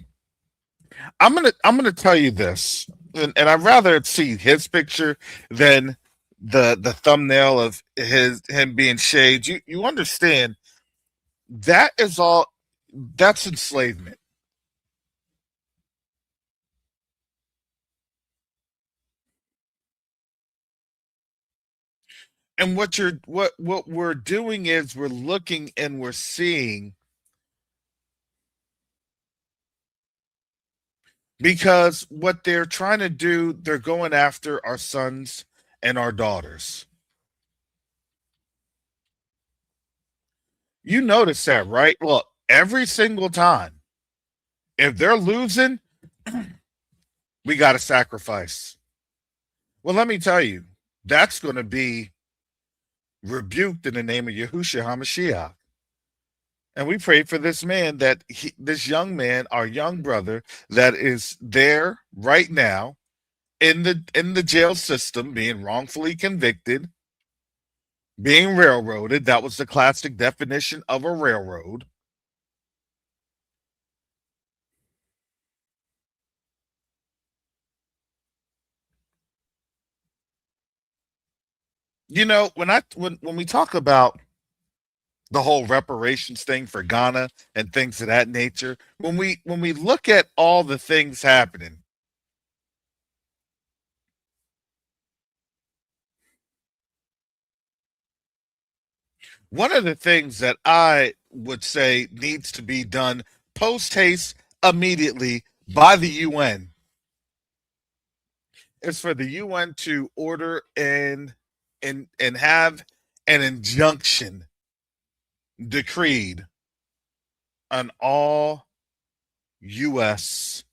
I'm gonna tell you this, and I'd rather see his picture than the thumbnail of him being shaved. You understand that is all that's enslavement. And what we're doing is we're looking and we're seeing, because what they're trying to do, they're going after our sons and our daughters. You notice that, right? Look, every single time, if they're losing, we got to sacrifice. Well, let me tell you, that's going to be rebuked in the name of Yahushua HaMashiach. And we pray for this man this young man, our young brother, that is there right now in the jail system, being wrongfully convicted, being railroaded. That was the classic definition of a railroad. You know, when we talk about the whole reparations thing for Ghana and things of that nature, when we look at all the things happening, one of the things that I would say needs to be done post haste immediately by the UN is for the UN to order and have an injunction decreed on all US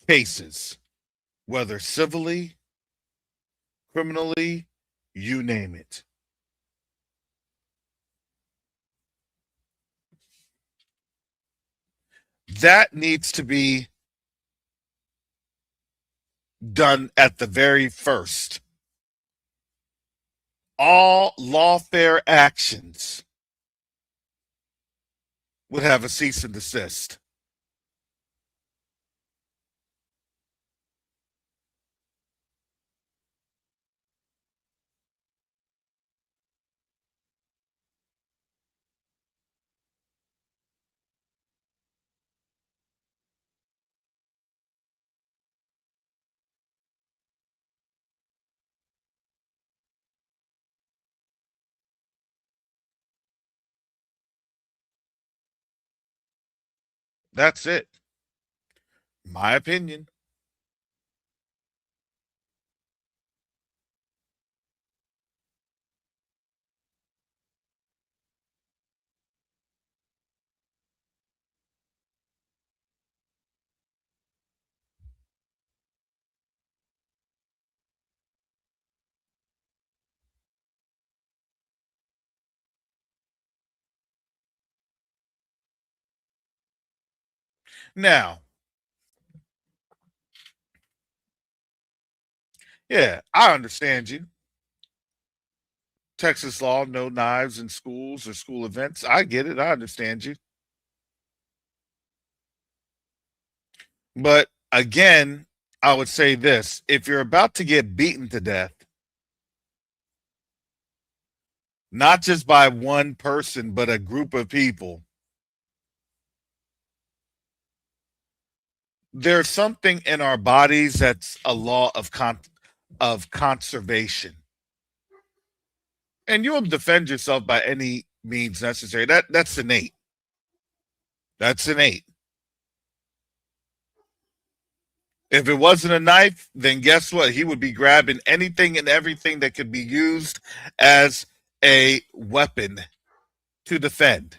cases, whether civilly, criminally, you name it. That needs to be done at the very first. All lawfare actions would have a cease and desist. That's it. My opinion. Now, yeah, I understand you. Texas law, no knives in schools or school events. I get it. I understand you. But again, I would say this: if you're about to get beaten to death, not just by one person, but a group of people, there's something in our bodies that's a law of conservation. And you'll defend yourself by any means necessary. That's innate. That's innate. If it wasn't a knife, then guess what? He would be grabbing anything and everything that could be used as a weapon to defend.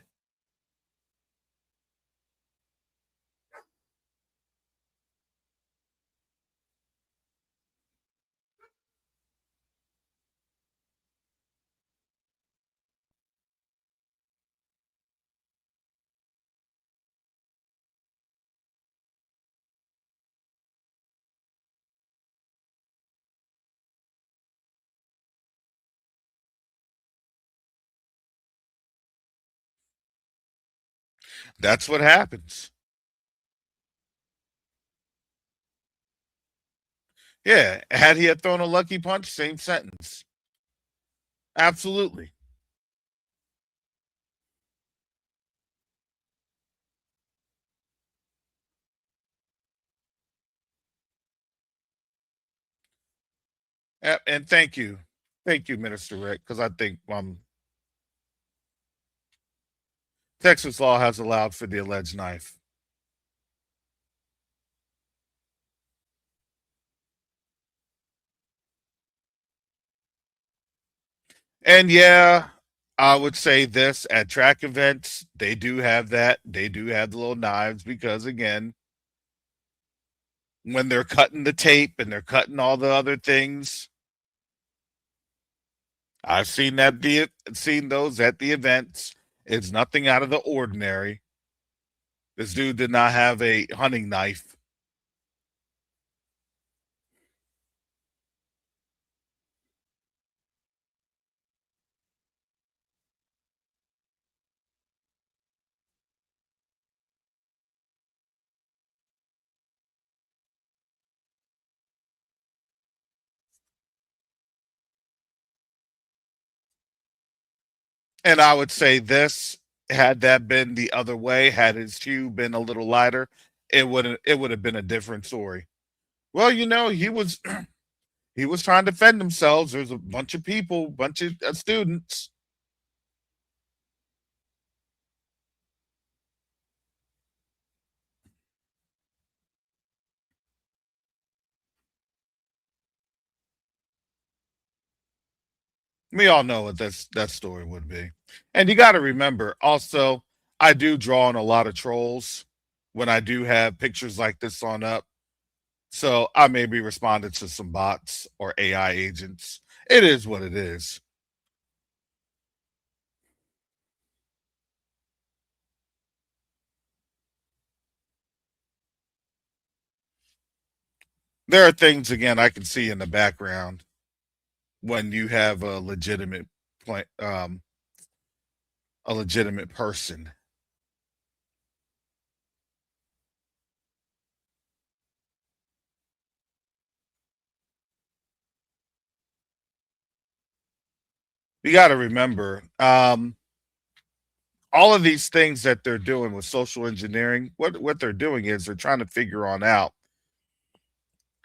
That's what happens. Yeah, had he had thrown a lucky punch, same sentence. Absolutely. And thank you, Minister Rick, because I think Texas law has allowed for the alleged knife. And yeah, I would say this at track events, they do have that. They do have the little knives because, again, when they're cutting the tape and they're cutting all the other things, I've seen those at the events. It's nothing out of the ordinary. This dude did not have a hunting knife. And I would say this, had that been the other way, had his hue been a little lighter, it would have been a different story. Well, he was he was trying to defend themselves. There's a bunch of people, bunch of students. We all know what that story would be. And you got to remember also, I do draw on a lot of trolls when I do have pictures like this on up. So I may be responding to some bots or AI agents. It is what it is. There are things again I can see in the background when you have a legitimate person. You got to remember, all of these things that they're doing with social engineering, what they're doing is they're trying to figure on out.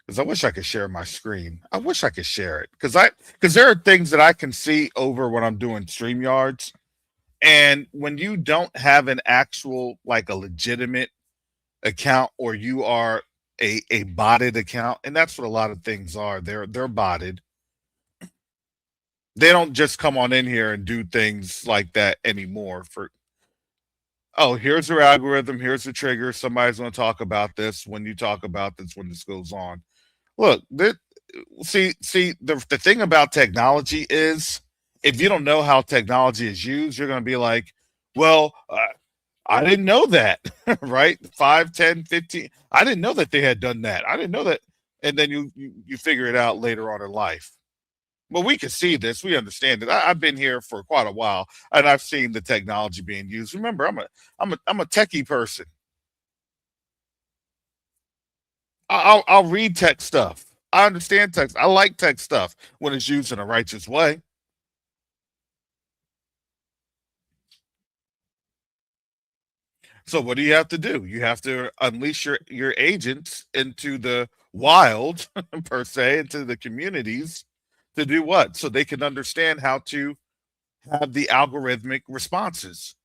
Because I wish I could share my screen. I wish I could share it because there are things that I can see over when I'm doing StreamYards, and when you don't have an actual like a legitimate account or you are a botted account, and that's what a lot of things are. They're botted. They don't just come on in here and do things like that anymore. For oh, here's their algorithm, here's the trigger. Somebody's going to talk about this. When you talk about this, when this goes on. Look, see the thing about technology is if you don't know how technology is used, you're going to be like, well, I didn't know that. Right? 5, 10, 15. I didn't know that they had done that. I didn't know that. And then you figure it out later on in life. Well, we can see this. We understand it. I've been here for quite a while, and I've seen the technology being used. Remember, I'm a techie person. I'll read tech stuff. I understand text. I like tech stuff when it's used in a righteous way. So what do you have to do? You have to unleash your agents into the wild, per se, into the communities to do what? So they can understand how to have the algorithmic responses.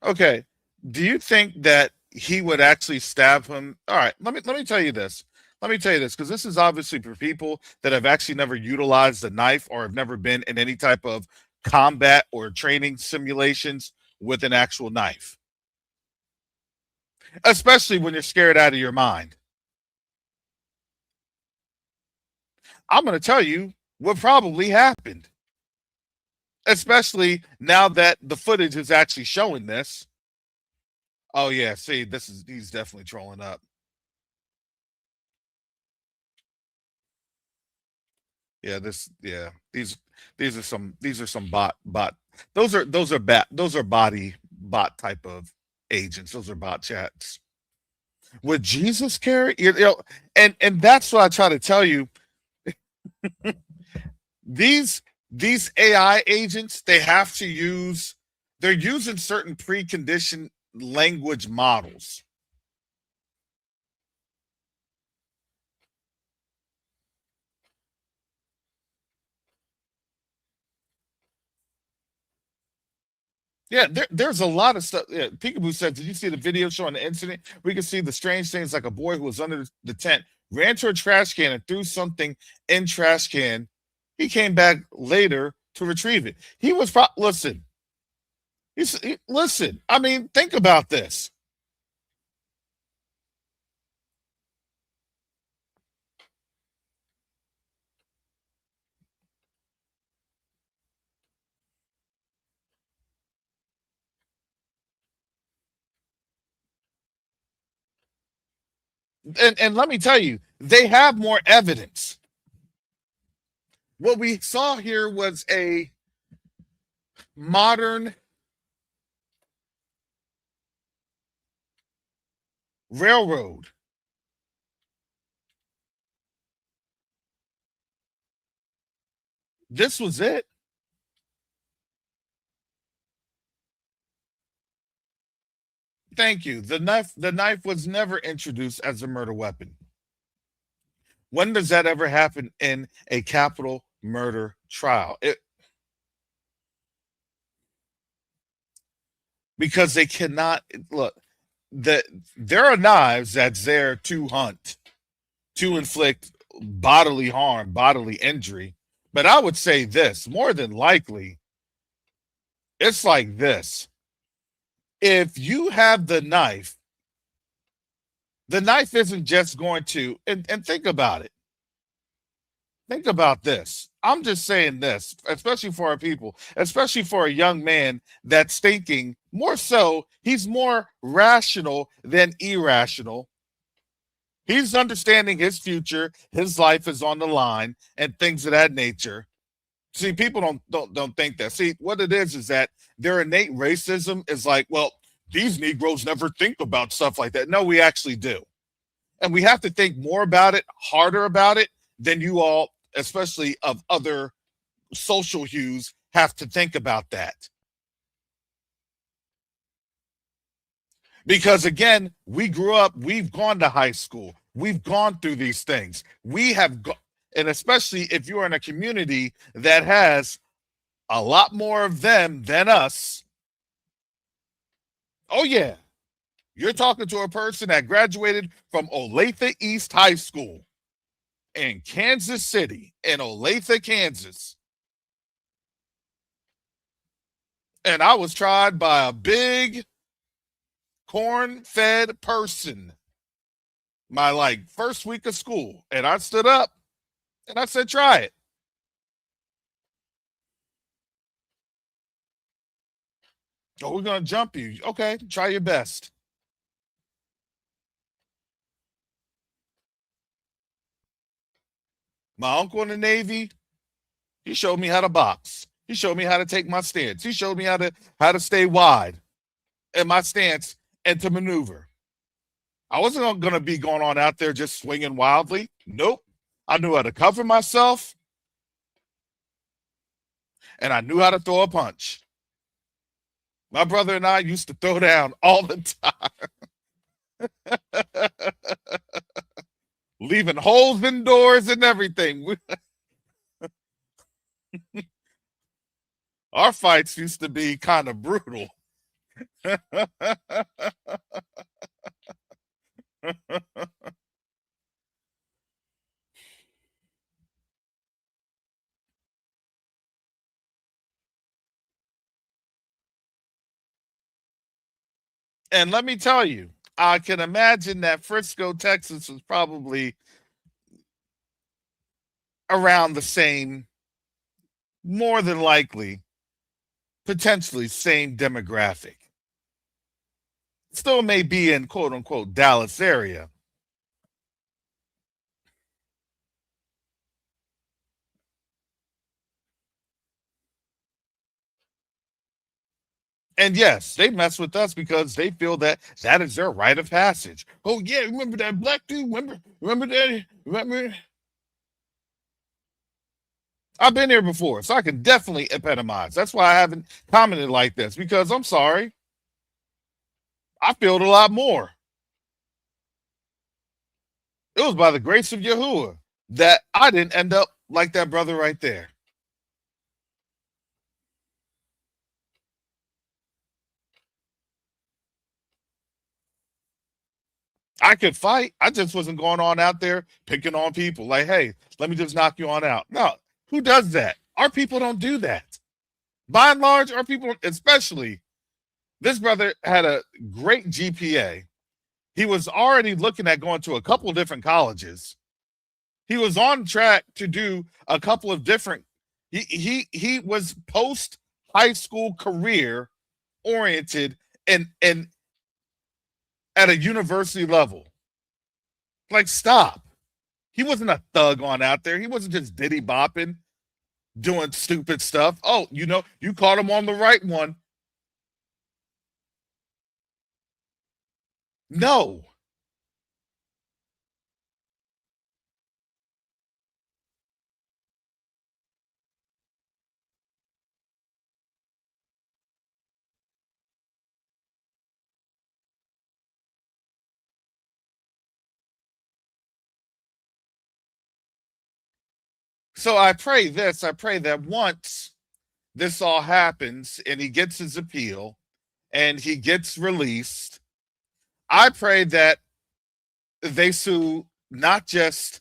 Okay. Do you think that he would actually stab him? All right, let me tell you this. Let me tell you this, because this is obviously for people that have actually never utilized a knife or have never been in any type of combat or training simulations with an actual knife, especially when you're scared out of your mind. I'm going to tell you what probably happened, especially now that the footage is actually showing this. Oh yeah, see, he's definitely trolling up. Yeah, these are some bot. Those are body bot type of agents. Those are bot chats. Would Jesus carry? And that's what I try to tell you. These these AI agents, they're using certain preconditioned language models. Yeah, there's a lot of stuff. Yeah, Peekaboo said, "Did you see the video showing the incident? We can see the strange things like a boy who was under the tent ran to a trash can and threw something in trash can. He came back later to retrieve it. He was listen. Listen. I mean, think about this. And let me tell you, they have more evidence. What we saw here was a modern railroad. This was it. Thank you. The knife was never introduced as a murder weapon. When does that ever happen in a capital murder trial? Because they cannot look. There are knives that's there to hunt, to inflict bodily harm, bodily injury. But I would say this, more than likely, it's like this. If you have the knife isn't just going to, and think about it. Think about this. I'm just saying this, especially for our people, especially for a young man that's thinking more so, he's more rational than irrational. He's understanding his future, his life is on the line, and things of that nature. See, people don't think that. See, what it is that their innate racism is like, well, these Negroes never think about stuff like that. No, we actually do. And we have to think more about it, harder about it than you all, especially of other social hues, have to think about that. Because again, we grew up, we've gone to high school, we've gone through these things. And especially if you're in a community that has a lot more of them than us. Oh, yeah. You're talking to a person that graduated from Olathe East High School in Kansas City, in Olathe, Kansas. And I was tried by a big corn-fed person my first week of school. And I stood up and I said, try it. Oh, we're going to jump you. Okay, try your best. My uncle in the Navy, he showed me how to box. He showed me how to take my stance. He showed me how to stay wide in my stance and to maneuver. I wasn't going to be going on out there just swinging wildly. Nope. I knew how to cover myself, and I knew how to throw a punch. My brother and I used to throw down all the time, leaving holes in doors and everything. Our fights used to be kind of brutal. And let me tell you, I can imagine that Frisco, Texas was probably around the same, more than likely, potentially same demographic. Still may be in quote unquote Dallas area. And yes, they mess with us because they feel that that is their rite of passage. Oh yeah, remember that black dude? Remember that? Remember? I've been here before, so I can definitely epitomize. That's why I haven't commented like this, because I'm sorry, I feel it a lot more. It was by the grace of Yahuwah that I didn't end up like that brother right there. I could fight. I just wasn't going on out there picking on people like, hey, let me just knock you on out. No, who does that? Our people don't do that. By and large, our people, especially this brother, had a great GPA. He was already looking at going to a couple of different colleges. He was on track to do a couple of different. He was post high school career oriented and at a university level. Like, stop. He wasn't a thug on out there. He wasn't just diddy bopping, doing stupid stuff. Oh, you caught him on the right one. No. So I pray this. I pray that once this all happens and he gets his appeal and he gets released, I pray that they sue not just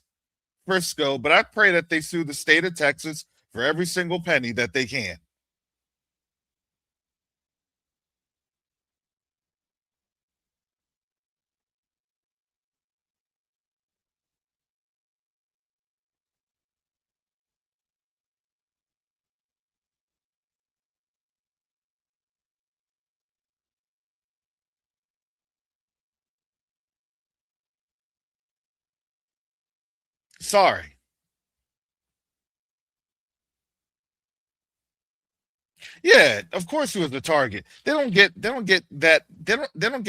Frisco, but I pray that they sue the state of Texas for every single penny that they can. Sorry. Yeah, of course he was the target. They don't get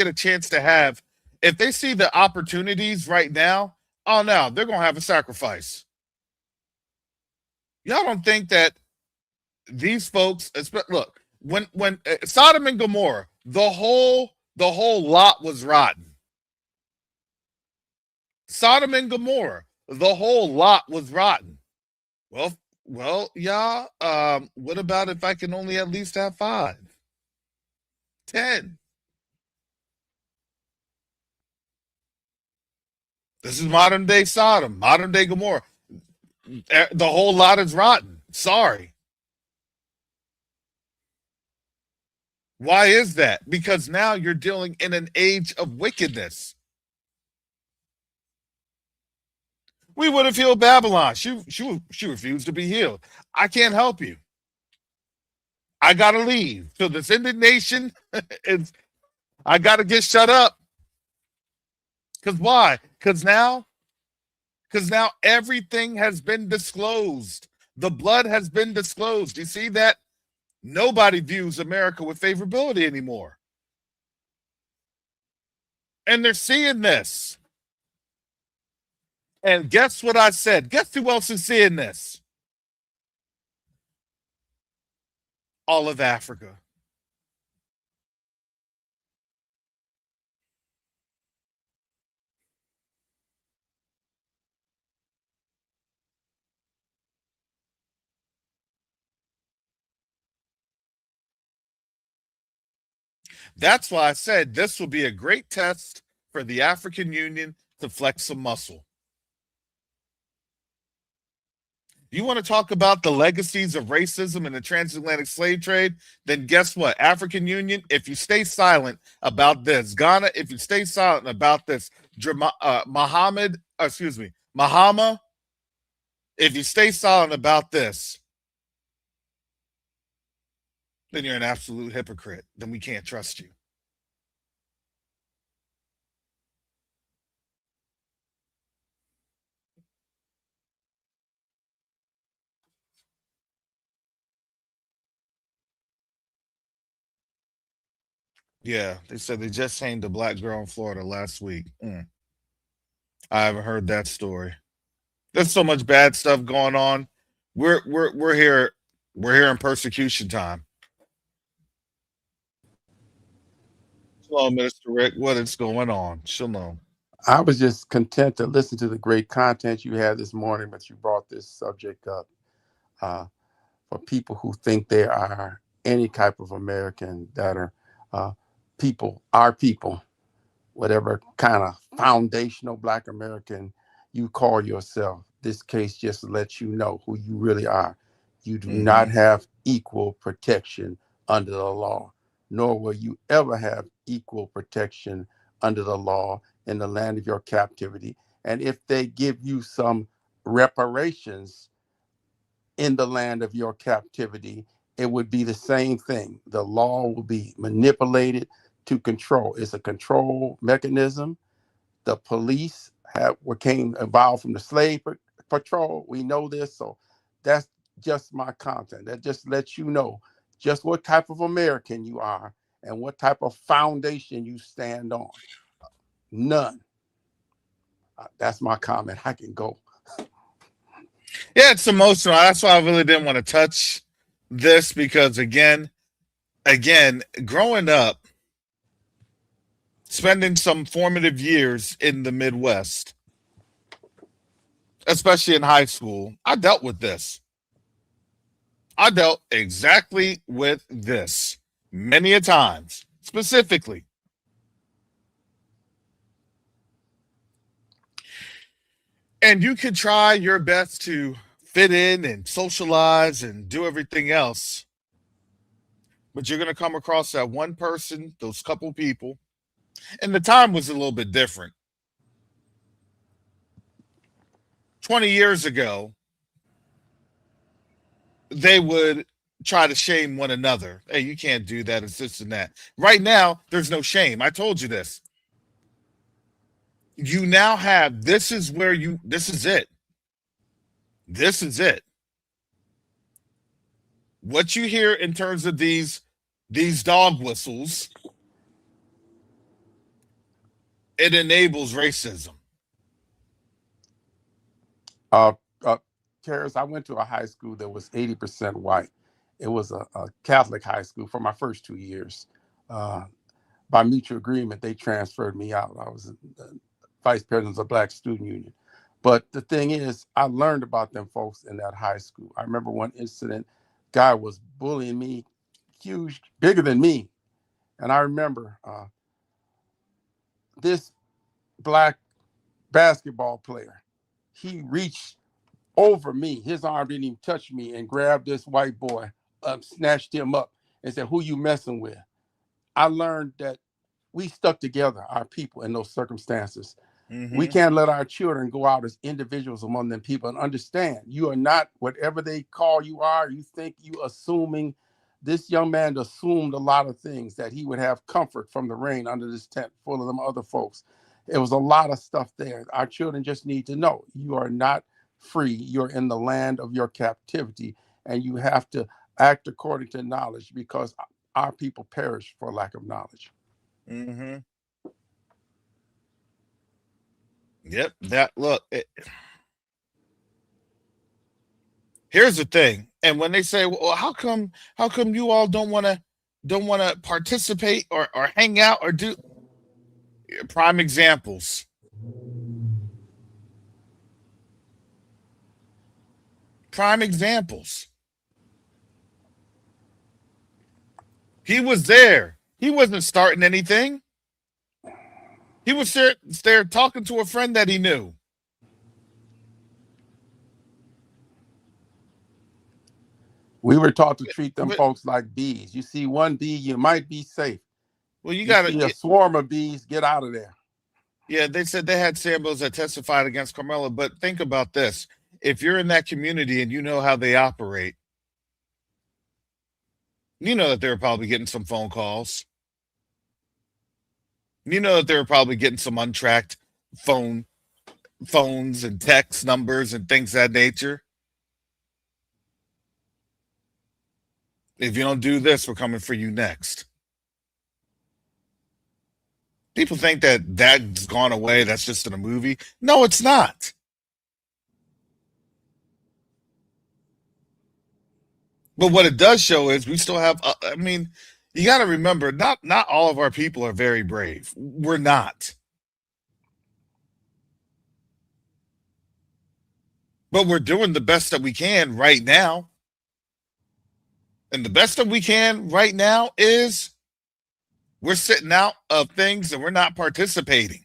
a chance to have, if they see the opportunities right now, oh no, they're gonna have a sacrifice. Y'all don't think that these folks, look, when Sodom and Gomorrah, the whole lot was rotten. Sodom and Gomorrah, the whole lot was rotten. Yeah. What about if I can only at least have 5, 10? This is modern day Sodom, modern day Gomorrah. The whole lot is rotten. Sorry. Why is that? Because now you're dealing in an age of wickedness. We would have healed Babylon. She refused to be healed. I can't help you. I gotta leave. So this indignation is, I gotta get shut up. Because why? Because now everything has been disclosed. The blood has been disclosed. You see that? Nobody views America with favorability anymore. And they're seeing this. And guess what I said? Guess who else is seeing this? All of Africa. That's why I said this will be a great test for the African Union to flex some muscle. You want to talk about the legacies of racism and the transatlantic slave trade? Then guess what? African Union, if you stay silent about this, Ghana, if you stay silent about this, Mahama, if you stay silent about this, then you're an absolute hypocrite. Then we can't trust you. Yeah, they said they just hanged a black girl in Florida last week. I haven't heard that story. There's so much bad stuff going on. We're here. We're here in persecution time. Hello, Minister Rick. What is going on? Shalom. I was just content to listen to the great content you had this morning, but you brought this subject up for people who think they are any type of American that are people, our people, whatever kind of foundational Black American you call yourself. This case just lets you know who you really are. You do not have equal protection under the law, nor will you ever have equal protection under the law in the land of your captivity. And if they give you some reparations in the land of your captivity, it would be the same thing. The law will be manipulated to control. It's a control mechanism. The police became involved from the slave patrol. We know this, so that's just my content. That just lets you know just what type of American you are and what type of foundation you stand on. None. That's my comment. I can go. Yeah, it's emotional. That's why I really didn't want to touch this because again, growing up, spending some formative years in the Midwest, especially in high school, I dealt with this. I dealt exactly with this many a times, specifically. And you can try your best to fit in and socialize and do everything else. But you're going to come across that one person, those couple people. And the time was a little bit different. 20 years ago, they would try to shame one another. Hey, you can't do that. It's this and that. Right now, there's no shame. I told you this. You now have, this is it. This is it. What you hear in terms of these dog whistles, it enables racism. Terrence, I went to a high school that was 80% white. It was a Catholic high school for my first 2 years. By mutual agreement, they transferred me out. I was the vice president of the Black Student Union. But the thing is, I learned about them folks in that high school. I remember one incident, guy was bullying me, huge, bigger than me. And I remember this Black basketball player, he reached over me. His arm didn't even touch me and grabbed this white boy, snatched him up and said, "Who you messing with?" I learned that we stuck together, our people, in those circumstances. We can't let our children go out as individuals among them people and understand you are not whatever they call you are. You think you assuming. This young man assumed a lot of things, that he would have comfort from the rain under this tent full of them other folks. It was a lot of stuff there. Our children just need to know you are not free. You're in the land of your captivity, and you have to act according to knowledge, because our people perish for lack of knowledge. Yep. Here's the thing. And when they say, well, how come you all don't want to participate or hang out or do prime examples. Prime examples. He was there. He wasn't starting anything. He was there talking to a friend that he knew. We were taught to treat them But folks like bees. You see one bee, you might be safe. well, you You see a gotta. swarm of bees, get out of there. Yeah, they said they had samples that testified against Carmelo, but think about this: if you're in that community and you know how they operate, you know that they were probably getting some phone calls. You know that they were probably getting some untracked phones and text numbers and things of that nature. If you don't do this, we're coming for you next. People think that that's gone away. That's just in a movie. No, it's not. But what it does show is we still have. I mean, you got to remember, not all of our people are very brave. We're not. But we're doing the best that we can right now. And the best that we can right now is we're sitting out of things and we're not participating.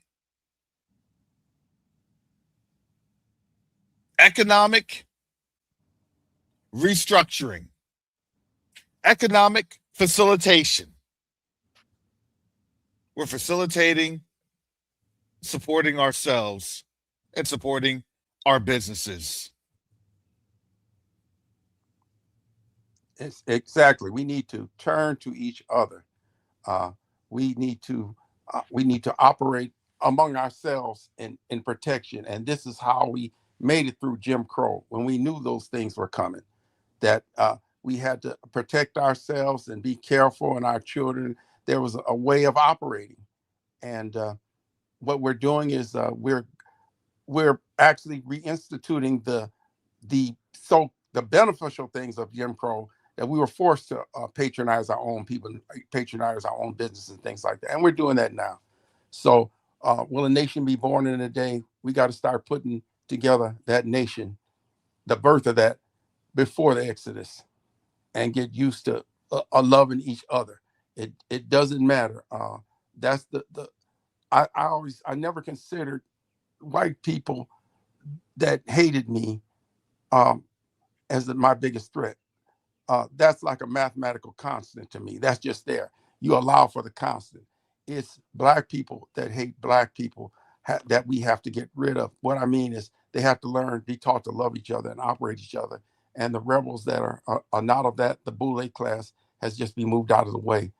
Economic restructuring, economic facilitation. We're facilitating, supporting ourselves, and supporting our businesses. It's exactly. We need to turn to each other. Uh, we need to operate among ourselves in protection. And this is how we made it through Jim Crow when we knew those things were coming. That we had to protect ourselves and be careful, and our children. There was a way of operating, and what we're doing is we're actually reinstituting the beneficial things of Jim Crow that we were forced to patronize our own people, patronize our own business and things like that. And we're doing that now. So will a nation be born in a day? We got to start putting together that nation, the birth of that before the Exodus, and get used to loving each other. It doesn't matter. That's I never considered white people that hated me as my biggest threat. That's like a mathematical constant to me. That's just there. You allow for the constant. It's black people that hate black people that we have to get rid of. What I mean is they have to learn, be taught to love each other and operate each other. And the rebels that are not of that, the Boule class, has just been moved out of the way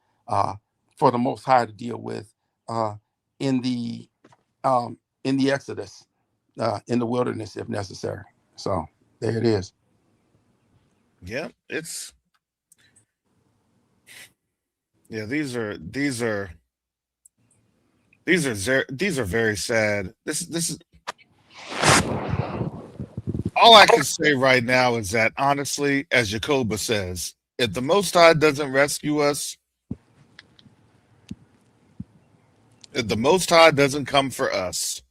for the Most High to deal with in the Exodus, in the wilderness if necessary. So there it is. Yeah, these are very sad. This is all I can say right now is that honestly, as Jacoba says, if the Most High doesn't rescue us, if the Most High doesn't come for us,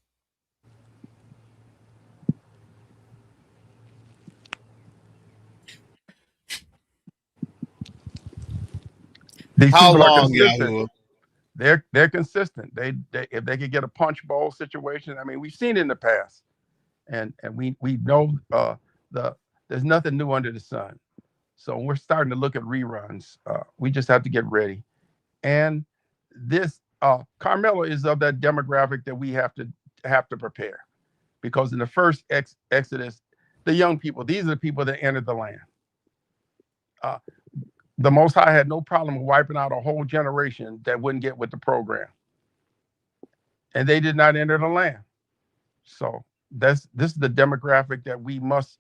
These how people are long, consistent. Yahoo? They're consistent. They if they could get a punch bowl situation, I mean, we've seen it in the past, and we know there's nothing new under the sun. So we're starting to look at reruns. We just have to get ready. And this Carmelo is of that demographic that we have to prepare, because in the first Exodus, the young people, these are the people that entered the land. The Most High had no problem with wiping out a whole generation that wouldn't get with the program, and they did not enter the land. So this is the demographic that we must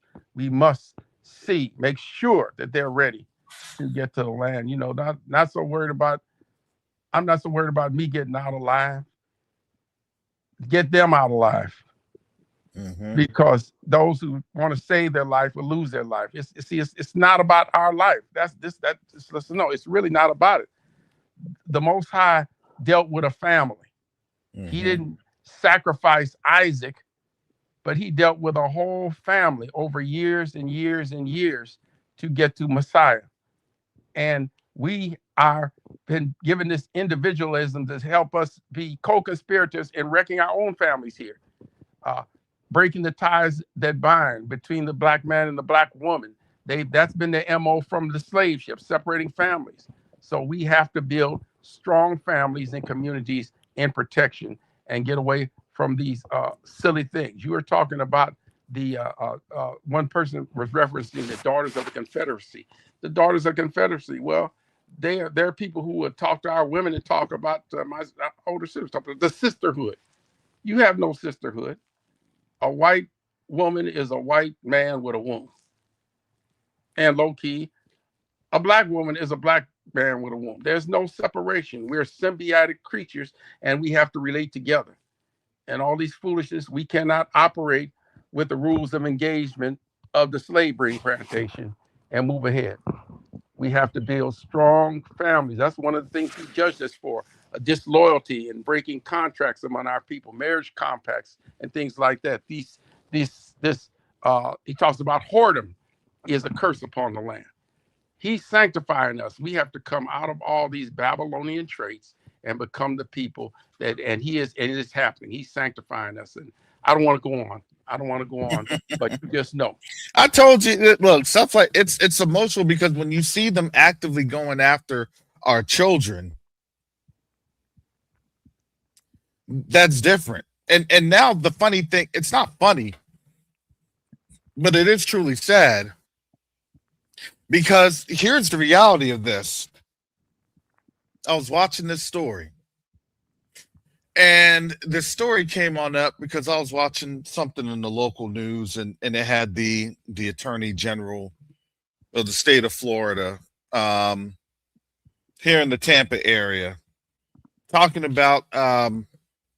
see, make sure that they're ready to get to the land. You know, not so worried about. I'm not so worried about me getting out alive. Get them out alive, because those who want to save their life will lose their life. It's not about our life. Listen, no, it's really not about it. The Most High dealt with a family. He didn't sacrifice Isaac, but he dealt with a whole family over years and years and years to get to Messiah. And we are been given this individualism to help us be co-conspirators in wrecking our own families here, breaking the ties that bind between the black man and the black woman, That's been the MO from the slave ship, separating families. So we have to build strong families and communities in protection and get away from these silly things. You were talking about the one person was referencing the Daughters of the Confederacy. The Daughters of the Confederacy. Well, there are people who would talk to our women and talk about my older sisters, talk about the sisterhood. You have no sisterhood. A white woman is a white man with a wound. And low key, a black woman is a black man with a womb. There's no separation. We're symbiotic creatures and we have to relate together. And all these foolishness, we cannot operate with the rules of engagement of the slave breeding plantation and move ahead. We have to build strong families. That's one of the things he judged us for, disloyalty and breaking contracts among our people, marriage compacts and things like that. He talks about whoredom is a curse upon the land. He's sanctifying us. We have to come out of all these Babylonian traits and become the people and it is happening. He's sanctifying us. And I don't want to go on. I don't want to go on, but you just know. I told you that, look, stuff like it's emotional because when you see them actively going after our children, that's different. And now the funny thing, it's not funny, but it is truly sad. Because here's the reality of this. I was watching this story. And the story came on up because I was watching something in the local news and it had the Attorney General of the state of Florida here in the Tampa area talking about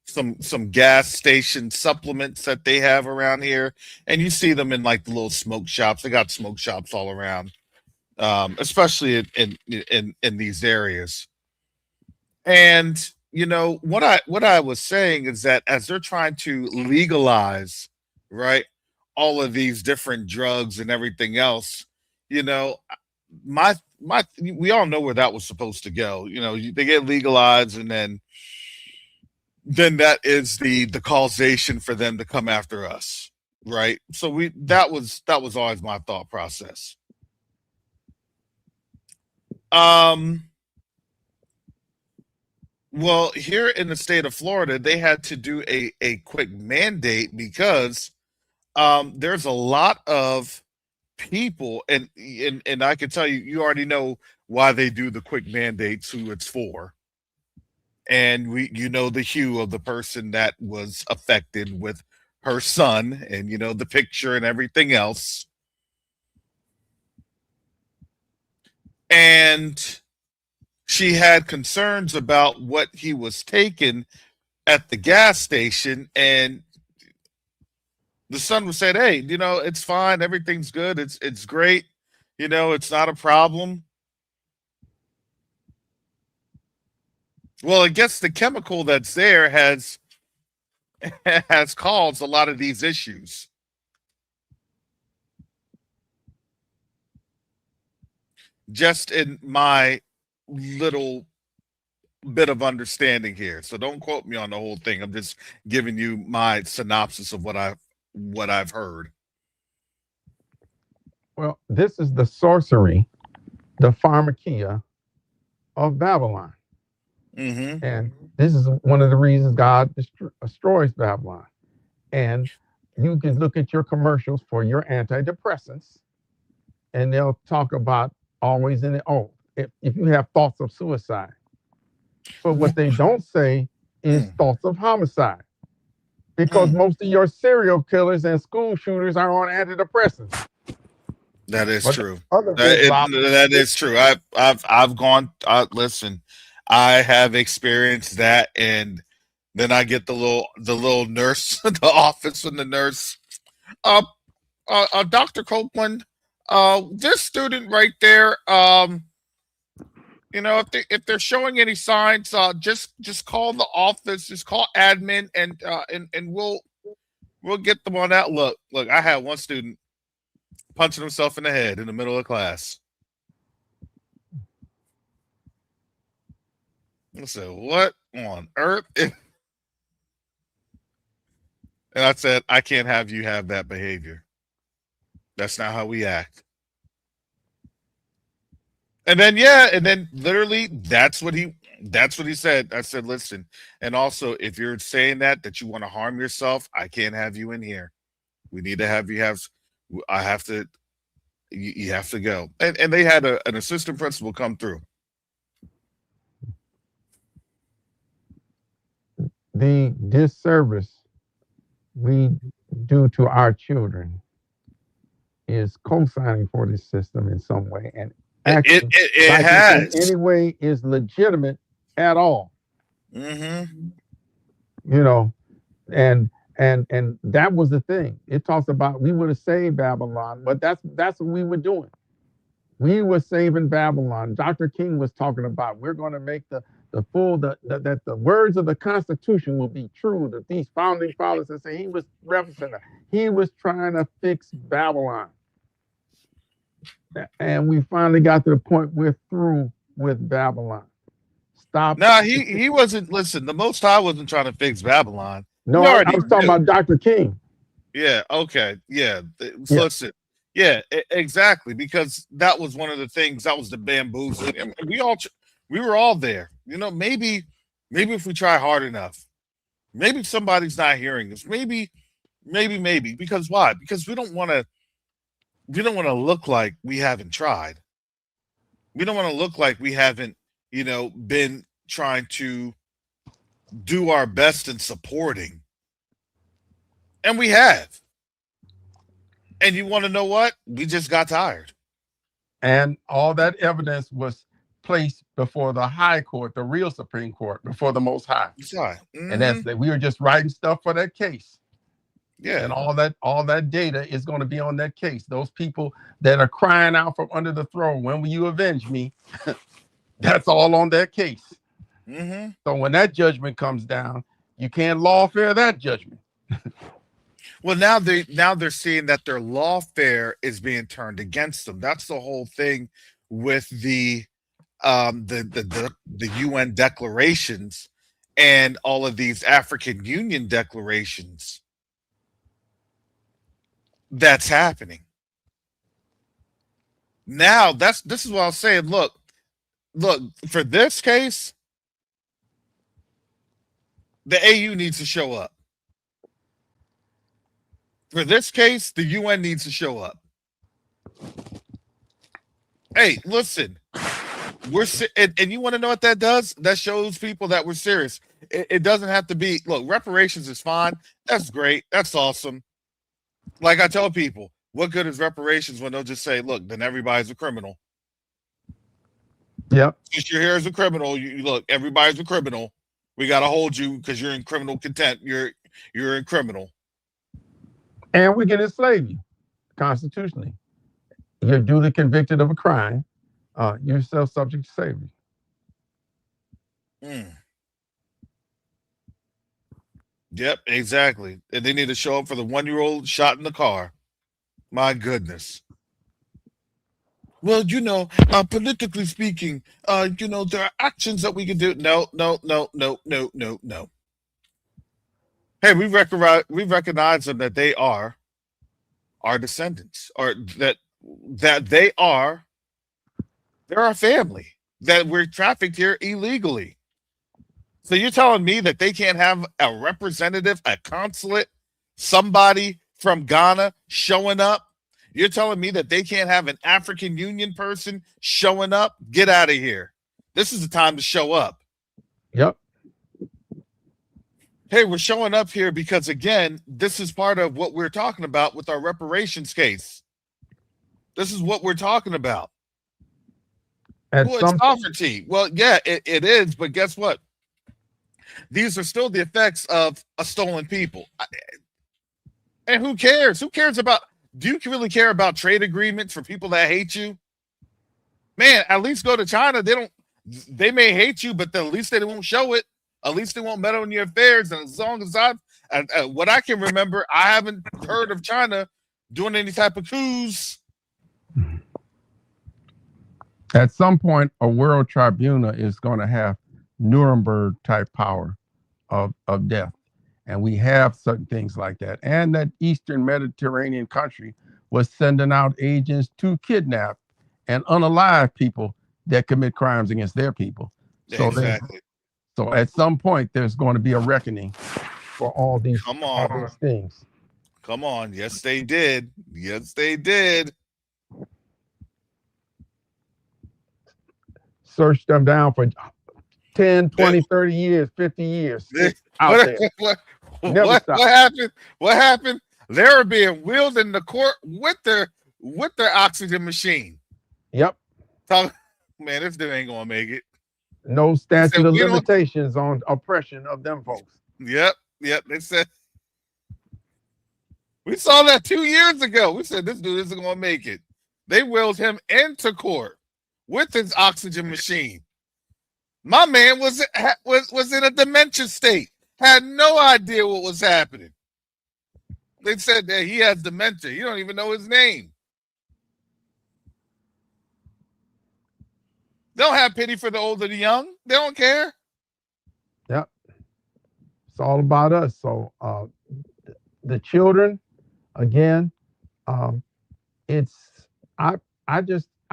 some gas station supplements that they have around here. And you see them in like the little smoke shops. They got smoke shops all around. Especially in these areas. And you know what I was saying is that as they're trying to legalize, right, all of these different drugs and everything else, you know, my we all know where that was supposed to go. You know, they get legalized, and then that is the causation for them to come after us, right? So that was always my thought process. Well, here in the state of Florida, they had to do a quick mandate because there's a lot of people, and I can tell you, you already know why they do the quick mandates, who it's for, and you know the hue of the person that was affected with her son, and you know the picture and everything else, and she had concerns about what he was taking at the gas station, and the son was saying, "Hey, you know, it's fine, everything's good, it's great, you know, it's not a problem." Well, I guess the chemical that's there has caused a lot of these issues. Just in my little bit of understanding here. So don't quote me on the whole thing. I'm just giving you my synopsis of what I've heard. Well, this is the sorcery, the pharmakia of Babylon. Mm-hmm. And this is one of the reasons God destroys Babylon. And you can look at your commercials for your antidepressants, and they'll talk about always in the, if you have thoughts of suicide. But what they don't say is thoughts of homicide. Because most of your serial killers and school shooters are on antidepressants. That is true. That is true. I've gone. Listen, I have experienced that, and then I get the little nurse, the office and the nurse. Dr. Copeland, this student right there. You know, if they're showing any signs, just call the office, just call admin, and we'll get them on that. Look, I had one student punching himself in the head in the middle of class. I said, "What on earth?" And I said, "I can't have you have that behavior. That's not how we act." And then yeah, and then literally that's what he said. I said, listen, and also if you're saying that you want to harm yourself, I can't have you in here. We need to have you have. I have to. You have to go. And they had an assistant principal come through. The disservice we do to our children is co-signing for this system in some way, and acting it like has it in any way is legitimate at all. Mm-hmm. You know, and that was the thing. It talks about we would have saved Babylon, but that's what we were doing. We were saving Babylon. Dr. King was talking about we're going to make that the words of the Constitution will be true. That these founding fathers, and say he was referencing that. He was trying to fix Babylon, and we finally got to the point we're through with Babylon. Stop. No, he wasn't. Listen, the Most High wasn't trying to fix Babylon. No, I was talking about Dr. King. Yeah. Okay. Yeah. Yeah. Listen. Yeah. Exactly. Because that was one of the things. That was the bamboozle. We were all there. You know, maybe if we try hard enough, maybe somebody's not hearing us. Maybe. Because why? Because we don't want to look like we haven't tried. We don't want to look like we haven't, been trying to do our best in supporting. And we have. And you want to know what? We just got tired. And all that evidence was placed before the high court, the real Supreme Court, before the Most High. Mm-hmm. And that's that we were just writing stuff for that case. Yeah. And all that data is going to be on that case. Those people that are crying out from under the throne, when will you avenge me? That's all on that case. Mm-hmm. So when that judgment comes down, you can't lawfare that judgment. Well, now they're seeing that their lawfare is being turned against them. That's the whole thing with the UN declarations and all of these African Union declarations. That's happening. Now this is what I was saying. Look, for this case, the AU needs to show up. For this case, the UN needs to show up. Hey, listen, and you want to know what that does? That shows people that we're serious. It doesn't have to be, look, reparations is fine. That's great. That's awesome. Like I tell people, what good is reparations when they'll just say, look, then everybody's a criminal. Yep. Since you're here as a criminal, you look, everybody's a criminal. We got to hold you because you're in criminal contempt. You're in criminal. And we can enslave you constitutionally. You're duly convicted of a crime. You're still subject to slavery. Yep, exactly. And they need to show up for the 1-year-old shot in the car. My goodness. Well, politically speaking, there are actions that we can do. No. Hey, we recognize them that they are our descendants, or that they're our family, that we're trafficked here illegally. So you're telling me that they can't have a representative, a consulate, somebody from Ghana showing up? You're telling me that they can't have an African Union person showing up? Get out of here. This is the time to show up. Yep. Hey, we're showing up here because, again, this is part of what we're talking about with our reparations case. This is what we're talking about. It's sovereignty. Well, yeah, it is. But guess what? These are still the effects of a stolen people. And who cares? Who cares about... Do you really care about trade agreements for people that hate you? Man, at least go to China. They may hate you, but at least they won't show it. At least they won't meddle in your affairs. And as long as what I can remember, I haven't heard of China doing any type of coups. At some point, a world tribunal is going to have Nuremberg type power of death. And we have certain things like that. And that Eastern Mediterranean country was sending out agents to kidnap and unalive people that commit crimes against their people. So Exactly. so at some point there's going to be a reckoning for all these things. Come on. Yes, they did. Yes, they did. Search them down for 10, 20, 30 years, 50 years. Out there. Never stop. What happened? What happened? They were being wheeled in the court with their oxygen machine. Yep. Man, this dude ain't gonna make it. No statute of limitations on oppression of them folks. Yep. They said we saw that 2 years ago. We said this dude isn't gonna make it. They wheeled him into court with his oxygen machine. My man was in a dementia state. Had no idea what was happening. They said that he has dementia. You don't even know his name. They don't have pity for the old or the young. They don't care. Yep. It's all about us. So the children, again, I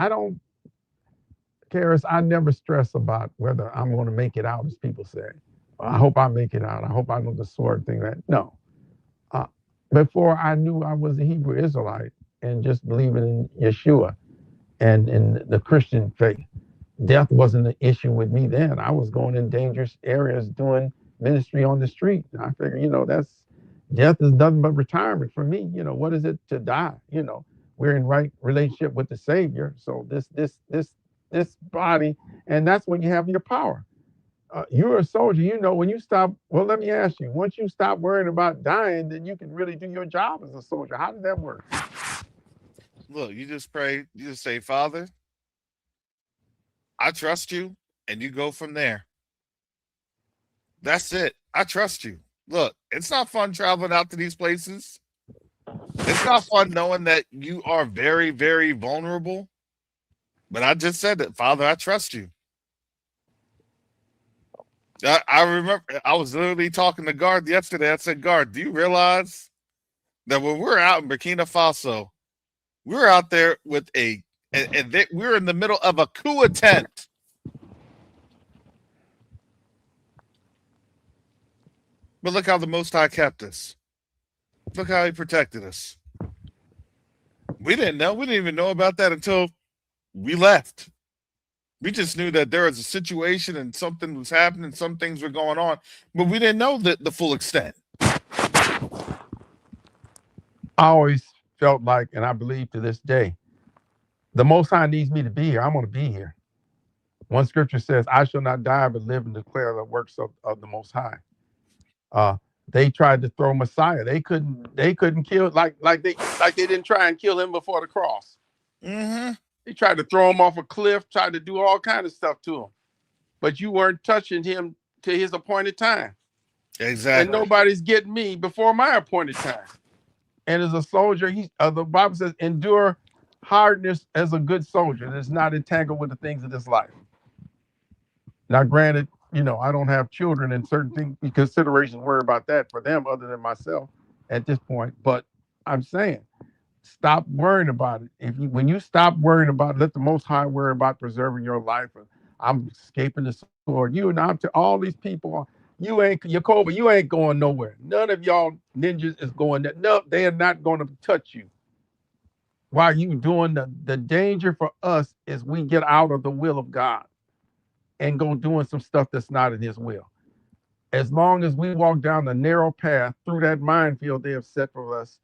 don't care. I never stress about whether I'm going to make it out, as people say. I hope I make it out. I hope I know the sword thing. No. Before I knew I was a Hebrew Israelite and just believing in Yeshua and in the Christian faith, death wasn't an issue with me then. I was going in dangerous areas doing ministry on the street. I figured, death is nothing but retirement for me. What is it to die? We're in right relationship with the Savior. So this body, and that's when you have your power. You're a soldier, when you stop, well, let me ask you, once you stop worrying about dying, then you can really do your job as a soldier. How does that work? Look, you just pray, you just say, Father, I trust you, and you go from there. That's it. I trust you. Look, it's not fun traveling out to these places. It's not fun knowing that you are very, very vulnerable. But I just said that, Father, I trust you. I remember I was literally talking to Guard yesterday. I said, Guard, do you realize that when we're out in Burkina Faso, we're out there with we're in the middle of a coup attempt. But look how the Most High kept us. Look how he protected us. We didn't know. We didn't even know about that until we left. We just knew that there was a situation and something was happening, some things were going on, but we didn't know the full extent. I always felt like, and I believe to this day, the Most High needs me to be here. I'm going to be here. One scripture says, I shall not die, but live and declare the works of the Most High. They tried to throw Messiah. They couldn't kill, like they didn't try and kill him before the cross. Mm-hmm. They tried to throw him off a cliff, tried to do all kinds of stuff to him. But you weren't touching him to his appointed time. Exactly. And nobody's getting me before my appointed time. And as a soldier, the Bible says, endure hardness as a good soldier that's not entangled with the things of this life. Now, granted, I don't have children and certain things, considerations worry about that for them other than myself at this point. But I'm saying, stop worrying about it. When you stop worrying about it, let the Most High worry about preserving your life. I'm escaping the sword. You and I'm to all these people. Yakoba, you ain't going nowhere. None of y'all ninjas is going there. No, they are not going to touch you. While you doing the danger for us is we get out of the will of God and go doing some stuff that's not in his will. As long as we walk down the narrow path through that minefield they have set for us,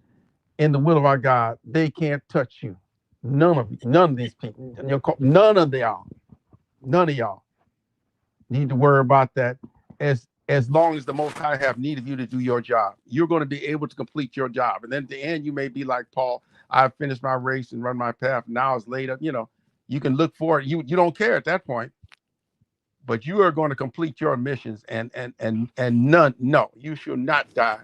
in the will of our God, they can't touch you. None of these people, none of y'all need to worry about that. As long as the Most High have need of you to do your job, you're going to be able to complete your job. And then at the end, you may be like Paul, I've finished my race and run my path. Now it's laid up. You can look for it. You don't care at that point, but you are going to complete your missions and you should not die,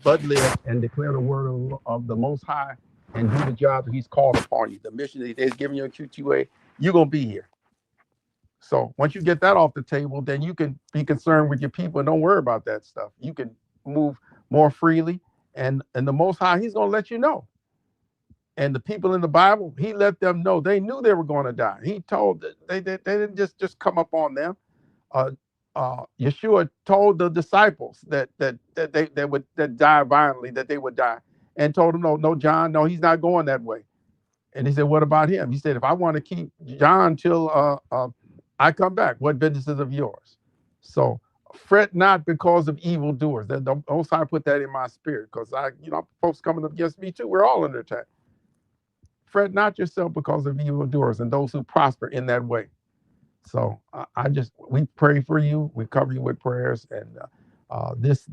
but live and declare the word of the Most High and do the job that he's called upon you. The mission that he's giving you in QQA, you're going to be here. So once you get that off the table, then you can be concerned with your people and don't worry about that stuff. You can move more freely and the Most High, he's going to let you know. And the people in the Bible, he let them know they knew they were going to die. He told they didn't just come up on them. Uh, Yeshua told the disciples that they would that die violently, that they would die, and told them, no, John, no, he's not going that way. And he said, what about him? He said, if I want to keep John till I come back, what business is of yours? So fret not because of evildoers. The Most High put that in my spirit, because folks coming up against me too. We're all under attack. Fret not yourself because of evildoers and those who prosper in that way. So we pray for you. We cover you with prayers, and this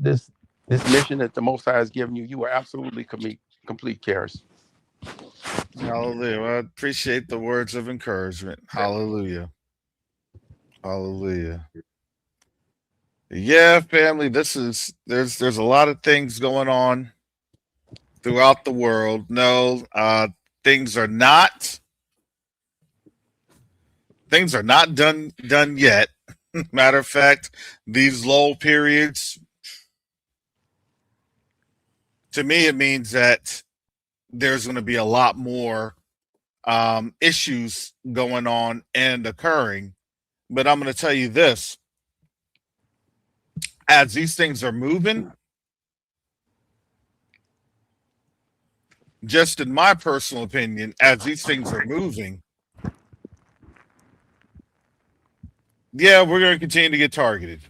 mission that the Most High has given you, you are absolutely complete, Karis. Hallelujah. Well, I appreciate the words of encouragement. Hallelujah. Hallelujah. Yeah, family, there's a lot of things going on throughout the world. No, things are not done yet. Matter of fact, these lull periods, to me, it means that there's going to be a lot more issues going on and occurring. But I'm going to tell you this: as these things are moving, just in my personal opinion, as these things are moving, yeah, we're going to continue to get targeted.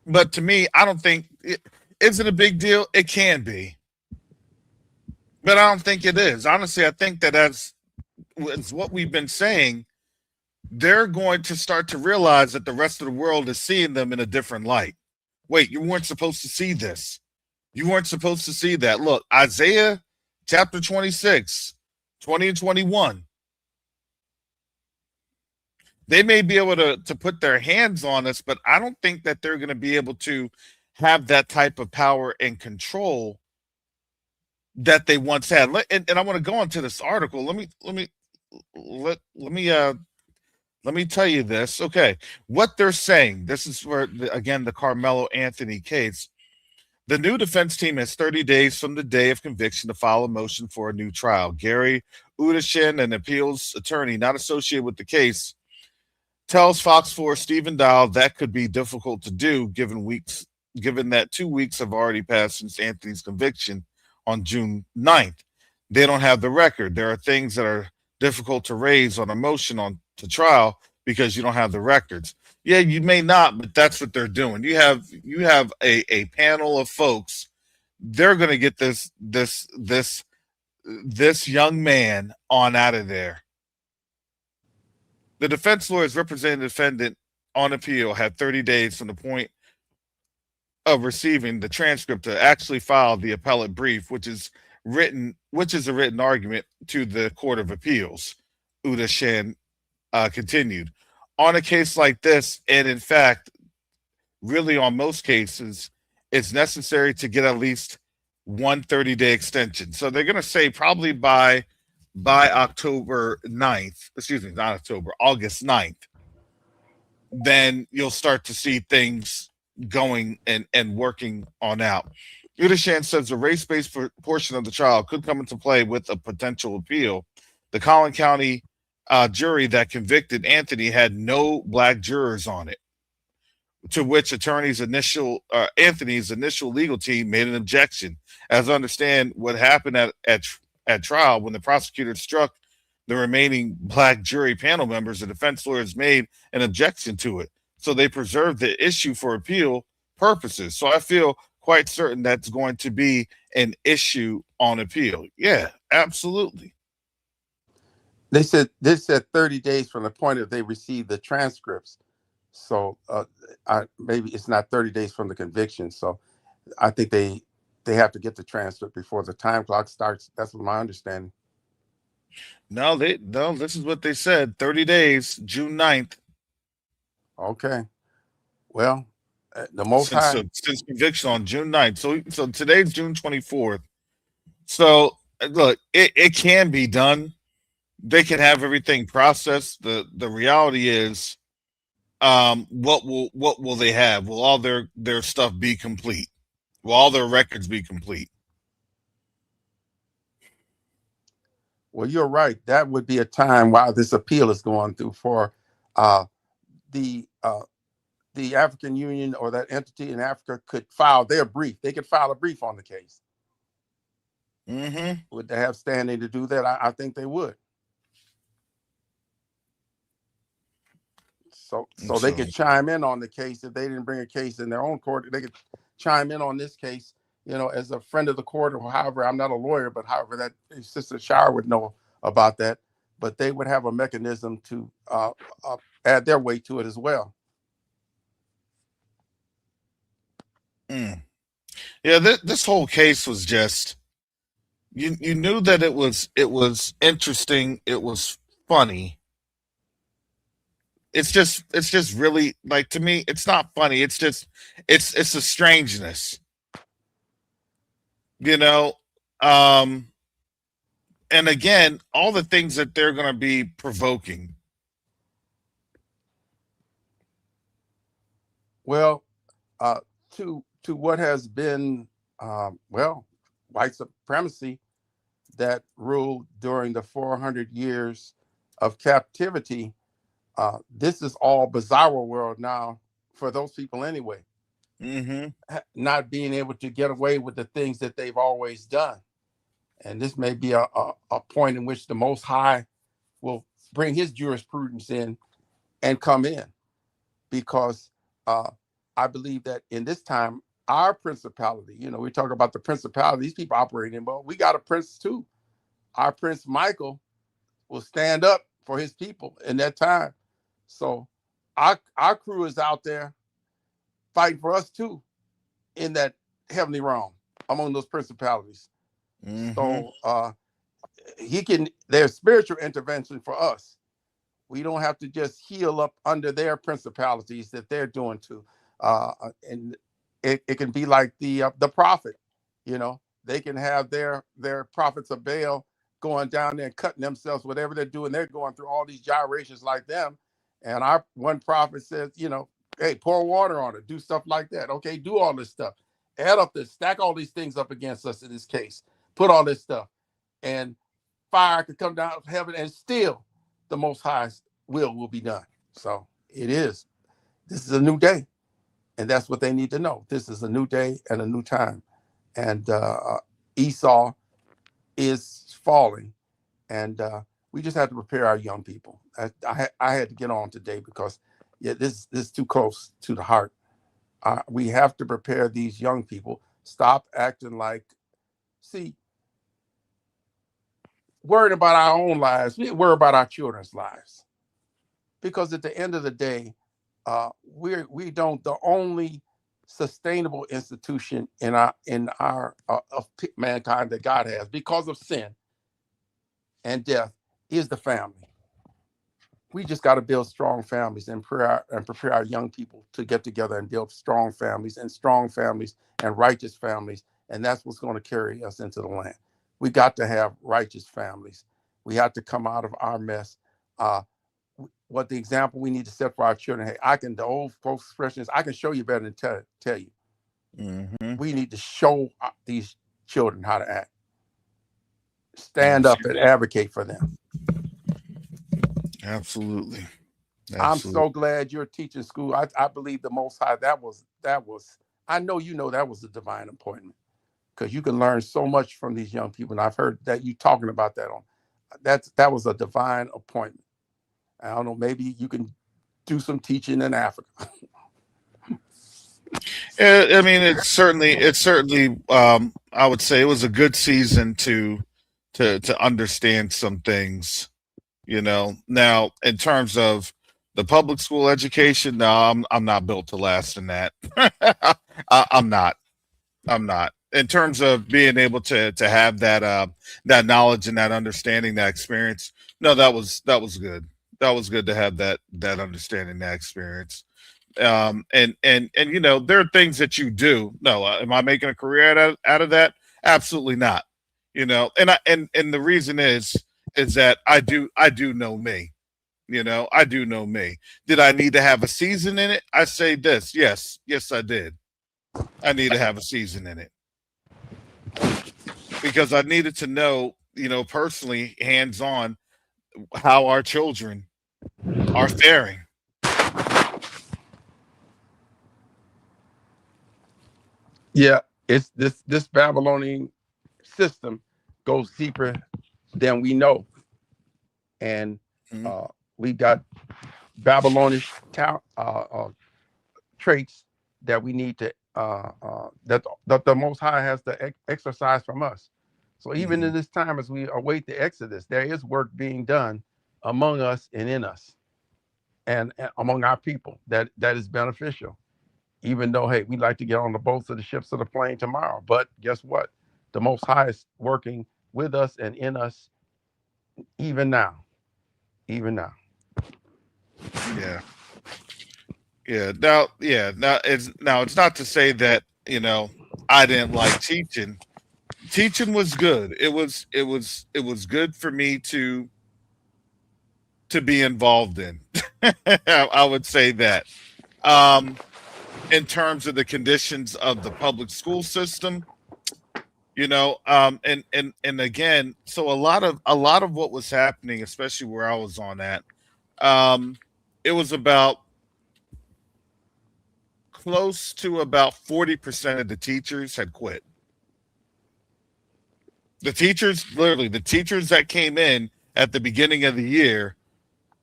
But to me, I don't think is it a big deal? It can be, but I don't think it is. Honestly, I think that as what we've been saying, they're going to start to realize that the rest of the world is seeing them in a different light. Wait, you weren't supposed to see this. You weren't supposed to see that. Look, Isaiah chapter 26, 20 and 21. They may be able to put their hands on us, but I don't think that they're going to be able to have that type of power and control that they once had. And I want to go into this article. Let me tell you this. Okay, what they're saying. This is where again the Carmelo Anthony case. The new defense team has 30 days from the day of conviction to file a motion for a new trial. Gary Udashin, an appeals attorney not associated with the case, tells Fox 4 Stephen Dial that could be difficult to do given that 2 weeks have already passed since Anthony's conviction on June 9th. They don't have the record. There are things that are difficult to raise on a motion to trial because you don't have the records. Yeah, you may not, but that's what they're doing. You have a panel of folks. They're going to get this young man on out of there. The defense lawyers representing the defendant on appeal had 30 days from the point of receiving the transcript to actually file the appellate brief, which is a written argument to the Court of Appeals. Udashan continued. On a case like this, and in fact, really on most cases, it's necessary to get at least one 30-day extension. So they're going to say probably by October 9th, August 9th, then you'll start to see things going and working on out. Udashan says the race-based portion of the trial could come into play with a potential appeal. The Collin County jury that convicted Anthony had no black jurors on it, to which Anthony's initial legal team made an objection. As I understand, what happened at trial, when the prosecutor struck the remaining black jury panel members, the defense lawyers made an objection to it. So they preserved the issue for appeal purposes. So I feel quite certain that's going to be an issue on appeal. Yeah, absolutely. They said 30 days from the point that they received the transcripts. So maybe it's not 30 days from the conviction. So I think they have to get the transcript before the time clock starts. That's what my understanding. No, this is what they said. 30 days, June 9th. Okay. Well, the Most High. Since conviction on June 9th. So today's June 24th. So look, it can be done. They can have everything processed. The reality is, what will they have? Will all their stuff be complete? Will all their records be complete? Well, you're right. That would be a time while this appeal is going through for uh, the uh, the African Union or that entity in Africa could file their brief. They could file a brief on the case. Mm-hmm. Would they have standing to do that? I think they would. So they So, could chime in on the case if they didn't bring a case in their own court. They could chime in on this case, as a friend of the court or however. I'm not a lawyer, but however that Sister Shire would know about that. But they would have a mechanism to add their weight to it as well. yeah, this whole case was just you knew that it was interesting, it was funny. It's just really, like, to me, it's not funny. It's a strangeness, you know. Um, and again, all the things that they're going to be provoking. Well, to what has been white supremacy that ruled during the 400 years of captivity. This is all bizarre world now for those people anyway. Mm-hmm. Not being able to get away with the things that they've always done. And this may be a point in which the Most High will bring his jurisprudence in and come in, because I believe that in this time, our principality, we talk about the principality these people operate in, but we got a prince too. Our Prince Michael will stand up for his people in that time. So our crew is out there fighting for us too in that heavenly realm among those principalities. Mm-hmm. So there's spiritual intervention for us. We don't have to just heal up under their principalities that they're doing to. And it can be like the prophet, they can have their prophets of Baal going down there and cutting themselves, whatever they're doing. They're going through all these gyrations like them. And our one prophet says, hey, pour water on it, do stuff like that. Okay, do all this stuff. Add up this, stack all these things up against us in this case. Put all this stuff. And fire could come down from heaven, and still the Most High's will be done. So it is. This is a new day. And that's what they need to know. This is a new day and a new time. And Esau is falling. And we just have to prepare our young people. I had to get on today because this is too close to the heart. We have to prepare these young people. Stop acting like, worrying about our own lives. We worry about our children's lives. Because at the end of the day, the only sustainable institution in our of mankind that God has, because of sin and death, is the family. We just got to build strong families and prepare our young people to get together and build strong families and righteous families. And that's what's going to carry us into the land. We got to have righteous families. We have to come out of our mess. What the example we need to set for our children. Hey, the old folks expression is, I can show you better than tell you. Mm-hmm. We need to show these children how to act. Stand up and advocate for them. Absolutely. I'm so glad you're teaching school. I believe the Most High, that was, I know that was a divine appointment, because you can learn so much from these young people. And I've heard that you talking about that was a divine appointment. I don't know, maybe you can do some teaching in Africa. I mean, it's certainly, I would say it was a good season to understand some things, Now, in terms of the public school education, no, I'm not built to last in that. I'm not. In terms of being able to have that knowledge and that understanding, that experience, no, that was good. That was good to have that understanding, that experience. And there are things that you do. No, am I making a career out of that? Absolutely not. And the reason is that I do know me. I do know me. Did I need to have a season in it? I say this. Yes, I did. I need to have a season in it, because I needed to know, personally hands-on how our children are faring. Yeah, it's this Babylonian system goes deeper than we know, and Mhm. we got Babylonish traits that we need to that the Most High has to exercise from us. So even in Mhm. this time, as we await the Exodus, there is work being done among us and in us, and among our people that is beneficial. Even though, hey, we like to get on the boats or the ships or the plane tomorrow, but guess what? The Most High is working with us and in us even now, even now. Yeah. Now it's not to say that, I didn't like teaching. Teaching was good. It was good for me to be involved in. I would say that. Um, in terms of the conditions of the public school system, and again, so a lot of what was happening, especially where I was on at, um, it was about close to about 40% of the teachers had quit. The teachers that came in at the beginning of the year,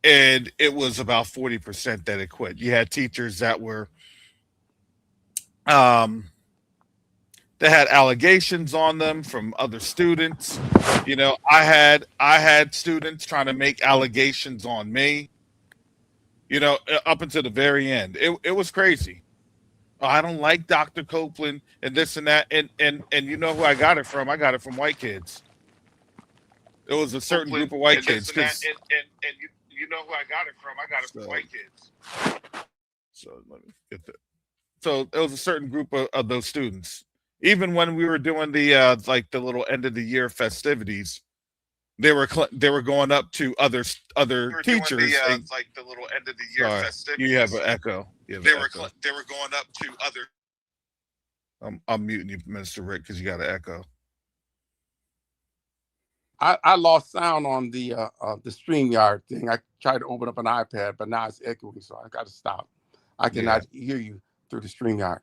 and it was about 40% that had quit. You had teachers um, that had allegations on them from other students. I had students trying to make allegations on me, up until the very end. It was crazy. Oh, I don't like Dr. Copeland and this and that. And you know who I got it from? I got it from white kids. It was a certain group Copeland of white and this kids and that, because and you know who I got it from? I got it from so white kids. so let me get that. So it was a certain group of those students. Even when we were doing the like the little end of the year festivities, they were going up to other We were doing the teachers. And like the little end of the year sorry, you have festivities. an echo. You have They an were echo. they were going up to other. I'm muting you, Minister Rick, because you got an echo. I lost sound on the StreamYard thing. I tried to open up an iPad, but now it's echoing, so I got to stop. I Yeah. cannot hear you through the StreamYard.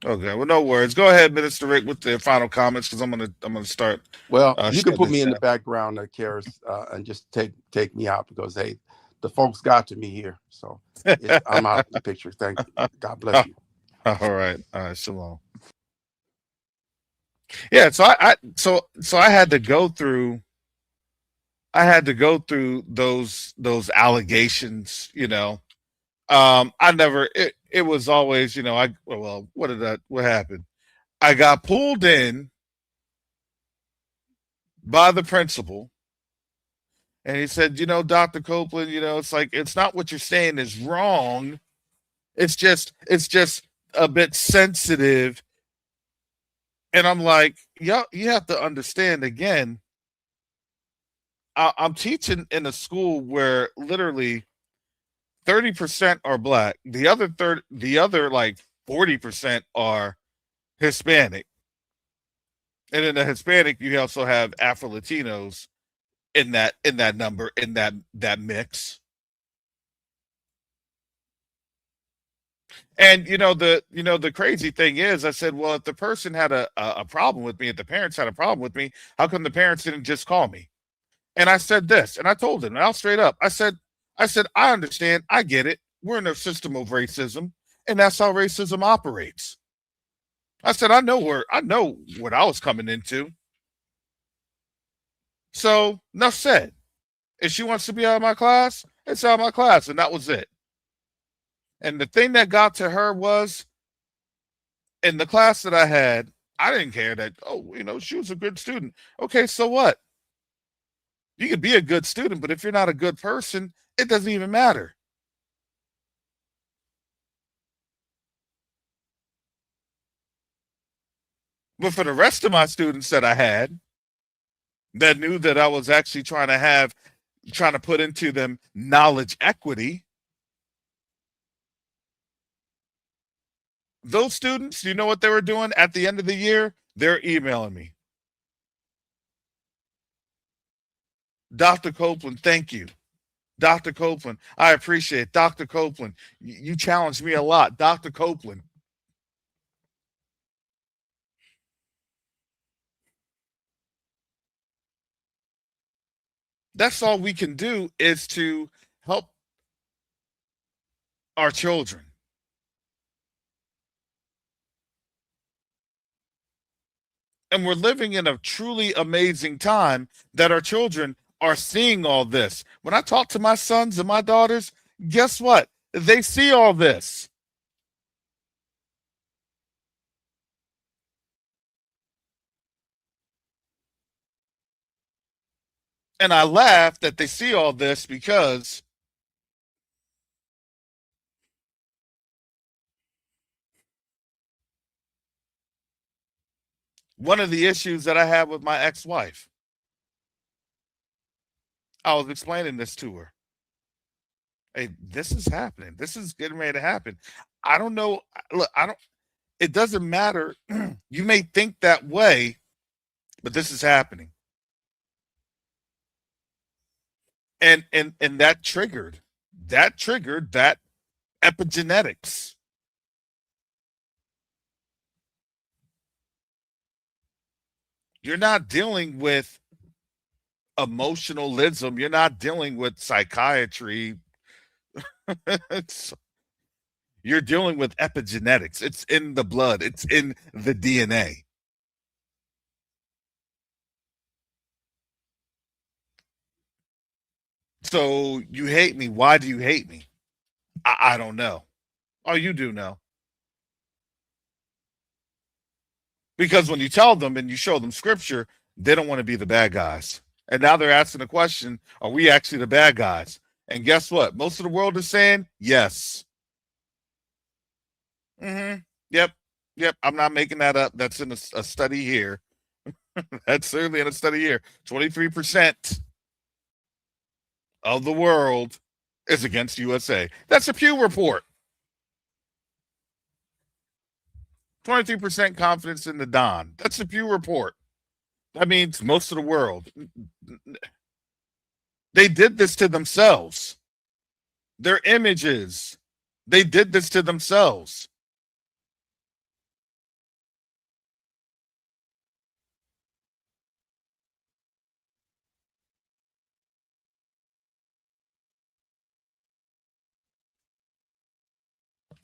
Okay. Well, no worries. Go ahead, Minister Rick, with the final comments, because I'm gonna start Well, you can shutting put this me in the down. background, Karis, and just take me out because hey, the folks got to me here, so I'm out of the picture. Thank you. God bless you. All right. All right. Shalom. Yeah. So I had to go through. I had to go through those allegations. I never. It was always. Well, what happened? I got pulled in by the principal, and he said, Dr. Copeland, it's like it's not what you're saying is wrong. It's just a bit sensitive. And I'm like, you have to understand again. I'm teaching in a school where literally 30% are black. The other like 40% are Hispanic. And in the Hispanic, you also have Afro Latinos in that number, in that mix. And the crazy thing is, I said, well, if the person had a problem with me, if the parents had a problem with me, how come the parents didn't just call me? And I said this, and I told him, and I'll straight up, I said, I understand, I get it. We're in a system of racism, and that's how racism operates. I said, I know what I was coming into. So enough said. If she wants to be out of my class, it's out of my class, and that was it. And the thing that got to her was, in the class that I had, I didn't care that, she was a good student. Okay, so what? You could be a good student, but if you're not a good person, it doesn't even matter. But for the rest of my students that I had that knew that I was actually trying to put into them knowledge equity, those students, you know what they were doing at the end of the year? They're emailing me. Dr. Copeland, thank you. Dr. Copeland, I appreciate it. Dr. Copeland, you challenged me a lot. Dr. Copeland. That's all we can do is to help our children. And we're living in a truly amazing time that our children are seeing all this. When I talk to my sons and my daughters, guess what? They see all this. And I laugh that they see all this because one of the issues that I have with my ex-wife, I was explaining this to her. Hey, this is happening. This is getting ready to happen. I don't know. Look, I don't, it doesn't matter. You may think that way, but this is happening. And that triggered that epigenetics. You're not dealing with emotionalism. You're not dealing with psychiatry. You're dealing with epigenetics. It's in the blood. It's in the DNA. So you hate me. Why do you hate me? I don't know. Oh, you do know. Because when you tell them and you show them scripture, they don't want to be the bad guys. And now they're asking the question, are we actually the bad guys? And guess what? Most of the world is saying yes. Yep. Yep. I'm not making that up. That's in a study here. That's certainly in a study here. 23% of the world is against USA. That's a Pew report. 23% confidence in the Don. That's a Pew report. That means most of the world. They did this to themselves. Their images. They did this to themselves.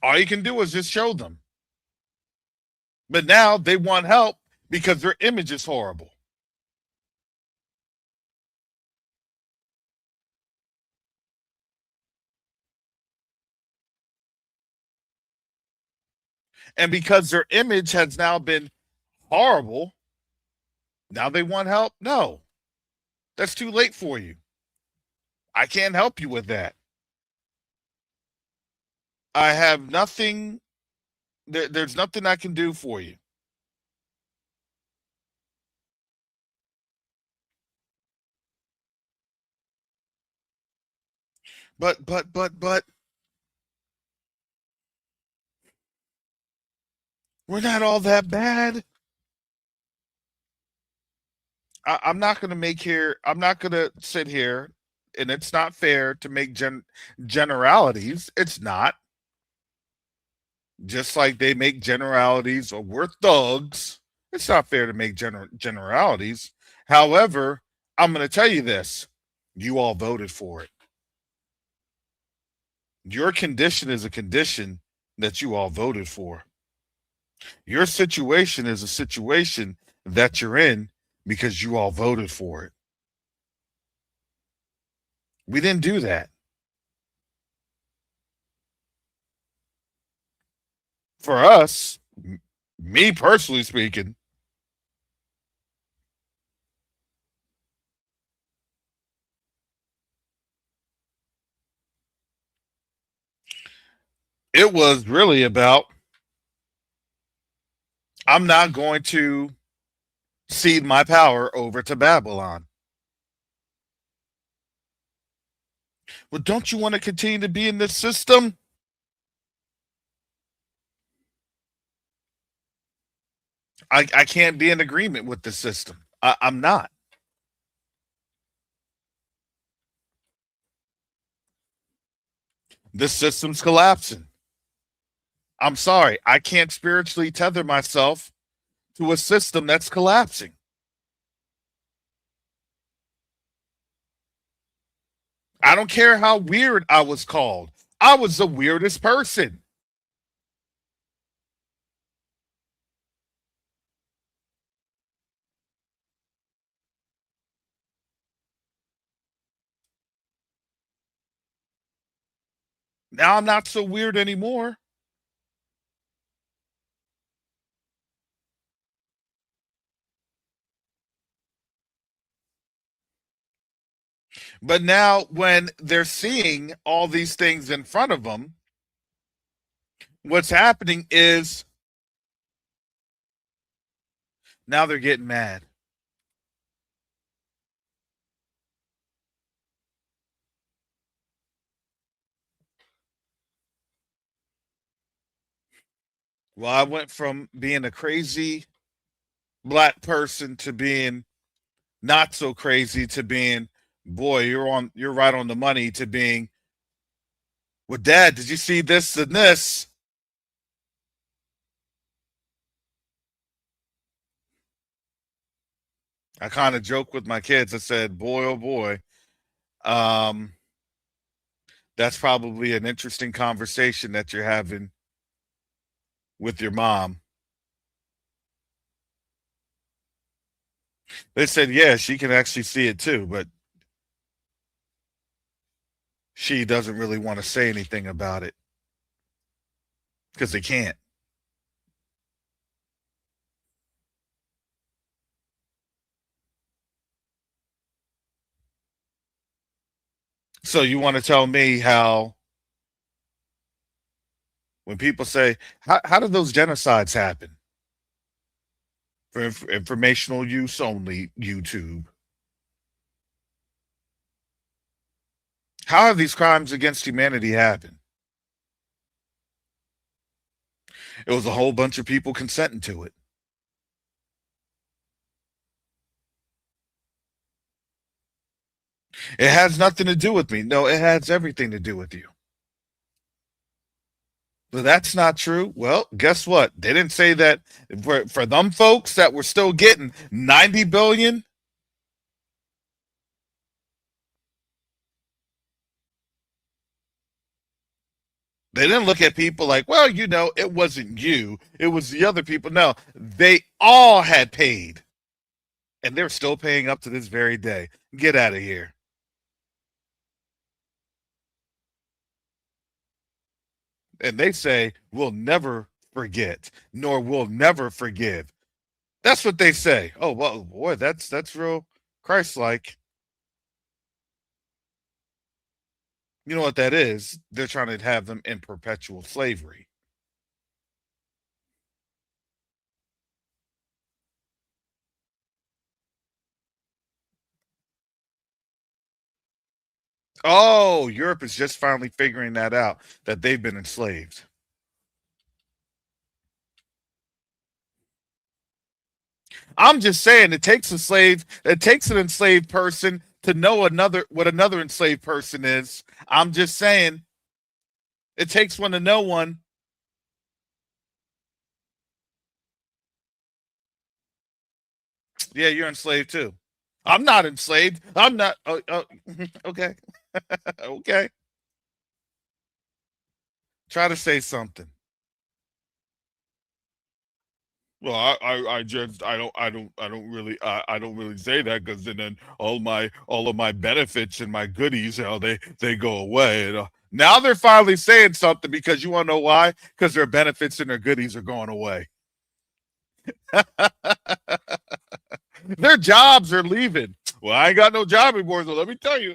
All you can do is just show them. But now they want help because their image is horrible. And because their image has now been horrible, now they want help? No, that's too late for you. I can't help you with that. I have nothing, there's nothing I can do for you. But, we're not all that bad. I'm not going to make here, I'm not going to sit here, and it's not fair to make generalities. It's not. Just like they make generalities or we're thugs. It's not fair to make generalities. However, I'm going to tell you this. You all voted for it. Your condition is a condition that you all voted for. Your situation is a situation that you're in because you all voted for it. We didn't do that. For us, me personally speaking, it was really about I'm not going to cede my power over to Babylon. Well, don't you want to continue to be in this system? I can't be in agreement with the system. I'm not. This system's collapsing. I'm sorry, I can't spiritually tether myself to a system that's collapsing. I don't care how weird I was called. I was the weirdest person. Now I'm not so weird anymore. But now when they're seeing all these things in front of them, what's happening is now they're getting mad. Well, I went from being a crazy black person to being not so crazy to being, boy, you're right on the money, to being, well, Dad, did you see this and this? I kind of joke with my kids. I said, boy, oh boy, um, that's probably an interesting conversation that you're having with your mom. They said, yeah, she can actually see it too, but she doesn't really want to say anything about it because they can't. So you want to tell me how, when people say, how did those genocides happen? For informational use only, YouTube. How have these crimes against humanity happened? It was a whole bunch of people consenting to it. It has nothing to do with me. No, it has everything to do with you. But that's not true. Well, guess what? They didn't say that for them folks that were still getting 90 billion. They didn't look at people like, well, it wasn't you. It was the other people. No, they all had paid. And they're still paying up to this very day. Get out of here. And they say, we'll never forget, nor we'll never forgive. That's what they say. Oh, well, boy, that's real Christ-like. You know what that is? They're trying to have them in perpetual slavery. Oh, Europe is just finally figuring that out, that they've been enslaved. I'm just saying it takes an enslaved person to know what another enslaved person is. I'm just saying it takes one to know one. Yeah, you're enslaved too. I'm not enslaved. I'm not. Okay. Okay. Try to say something. Well, I don't really say that because then all of my benefits and my goodies, they go away. Now they're finally saying something, because you want to know why? Because their benefits and their goodies are going away. Their jobs are leaving. Well, I ain't got no job anymore, so let me tell you.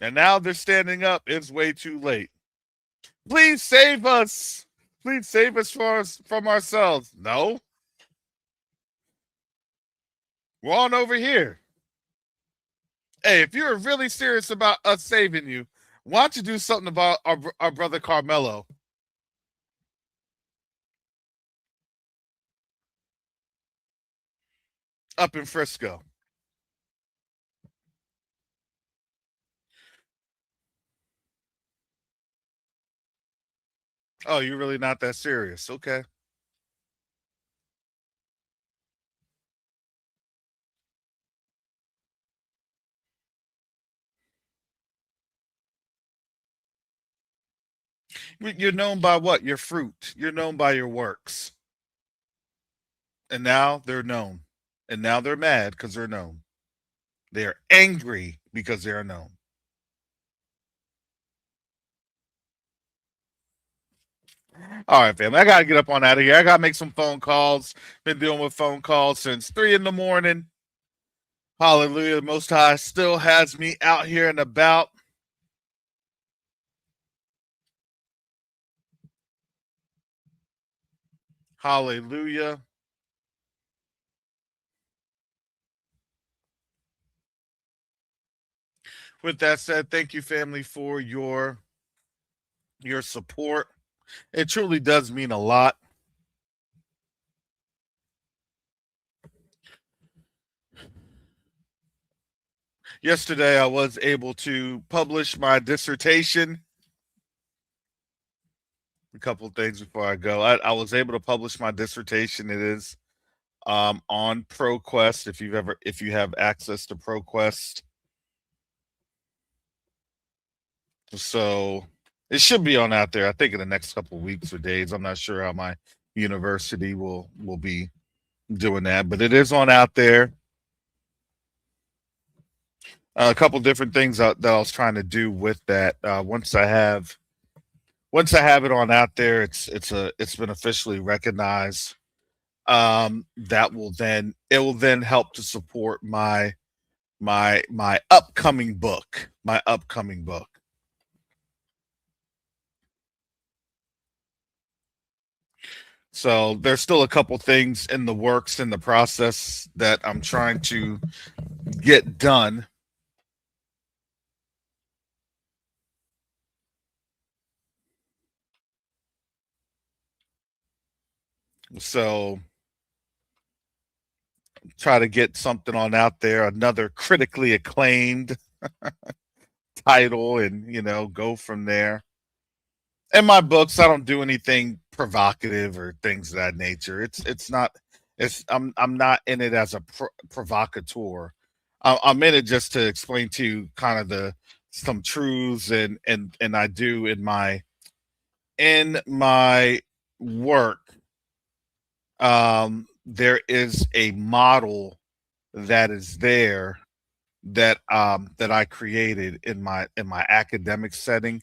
And now they're standing up. It's way too late. Please save us. Please save us from ourselves. No, we're on over here. Hey, if you're really serious about us saving you, why don't you do something about our brother Carmelo up in Frisco? Oh, you're really not that serious. Okay. You're known by what? Your fruit. You're known by your works. And now they're known. And now they're mad because they're known. They are angry because they are known. All right, fam. I gotta get up on out of here. I gotta make some phone calls. Been dealing with phone calls since 3 in the morning. Hallelujah. The Most High still has me out here and about. Hallelujah. With that said, thank you, family, for your support. It truly does mean a lot. Yesterday, I was able to publish my dissertation. A couple of things before I go. I was able to publish my dissertation. It is on ProQuest. If you have access to ProQuest, so it should be on out there. I think in the next couple of weeks or days. I'm not sure how my university will be doing that, but it is on out there. A couple different things that I was trying to do with that. Once I have it on out there, it's been officially recognized. That will then it will then help to support my upcoming book. My upcoming book. So there's still a couple things in the works in the process that I'm trying to get done. So try to get something on out there, another critically acclaimed title, and go from there. In my books, I don't do anything provocative or things of that nature. It's not. I'm not in it as a provocateur. I'm in it just to explain to you kind of the some truths and I do in my work. There is a model that is there that I created in my academic setting,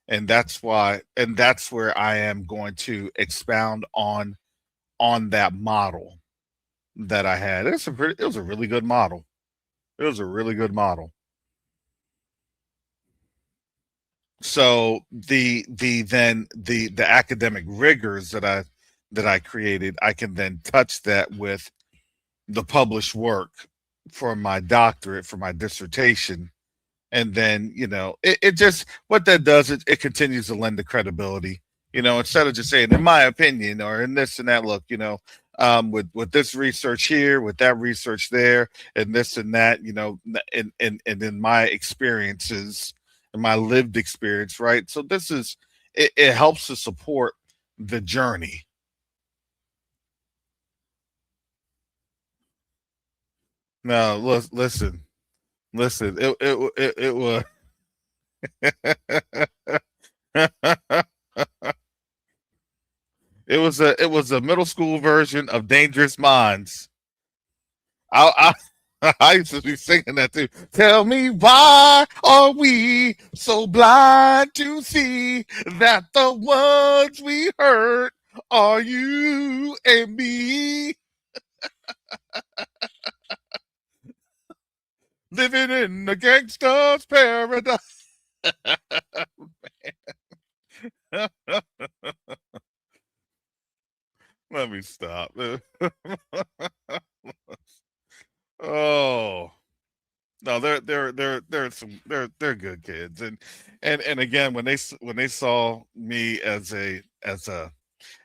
and that's where I am going to expound on that model that I had. It was a really good model. It was a really good model. So the academic rigors that I created, I can then touch that with the published work for my doctorate, for my dissertation, and then it just what that does, it continues to lend the credibility, instead of just saying in my opinion or in this and that. Look, with this research here, with that research there, and this and that, and in my experiences and my lived experience, right? So it helps to support the journey. No, listen, it was it was a middle school version of Dangerous Minds. I used to be singing that too. Tell me why are we so blind to see that the ones we hurt are you and me, living in the gangster's paradise. Let me stop. Oh. No, they're good kids, and again, when they saw me as a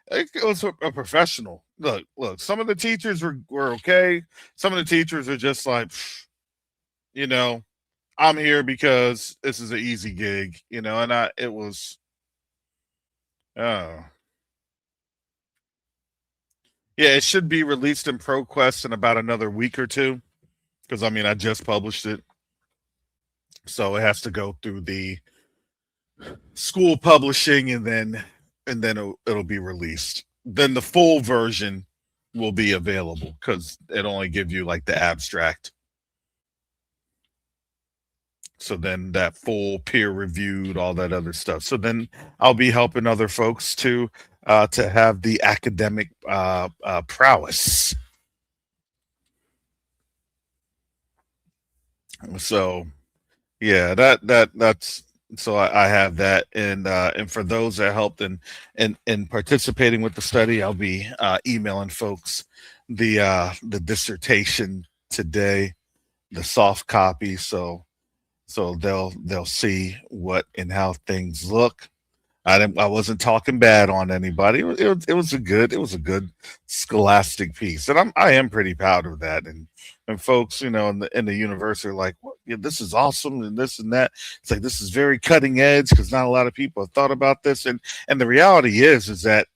it was a professional. Look. Some of the teachers were okay. Some of the teachers are just like, you know, I'm here because this is an easy gig, and it was, oh yeah, it should be released in ProQuest in about another week or two, because I mean I just published it, so it has to go through the school publishing, and then it'll be released. Then the full version will be available because it only gives you like the abstract. So then that full peer reviewed, all that other stuff. So then I'll be helping other folks to have the academic prowess. So yeah, that's so I have that, and for those that helped in participating with the study, I'll be emailing folks the dissertation today, the soft copy, so they'll see what and how things look. I wasn't talking bad on anybody. It was a good scholastic piece, and I am pretty proud of that. And folks, in the universe are like, well, yeah, this is awesome, and this and that. It's like this is very cutting edge because not a lot of people have thought about this. And the reality is that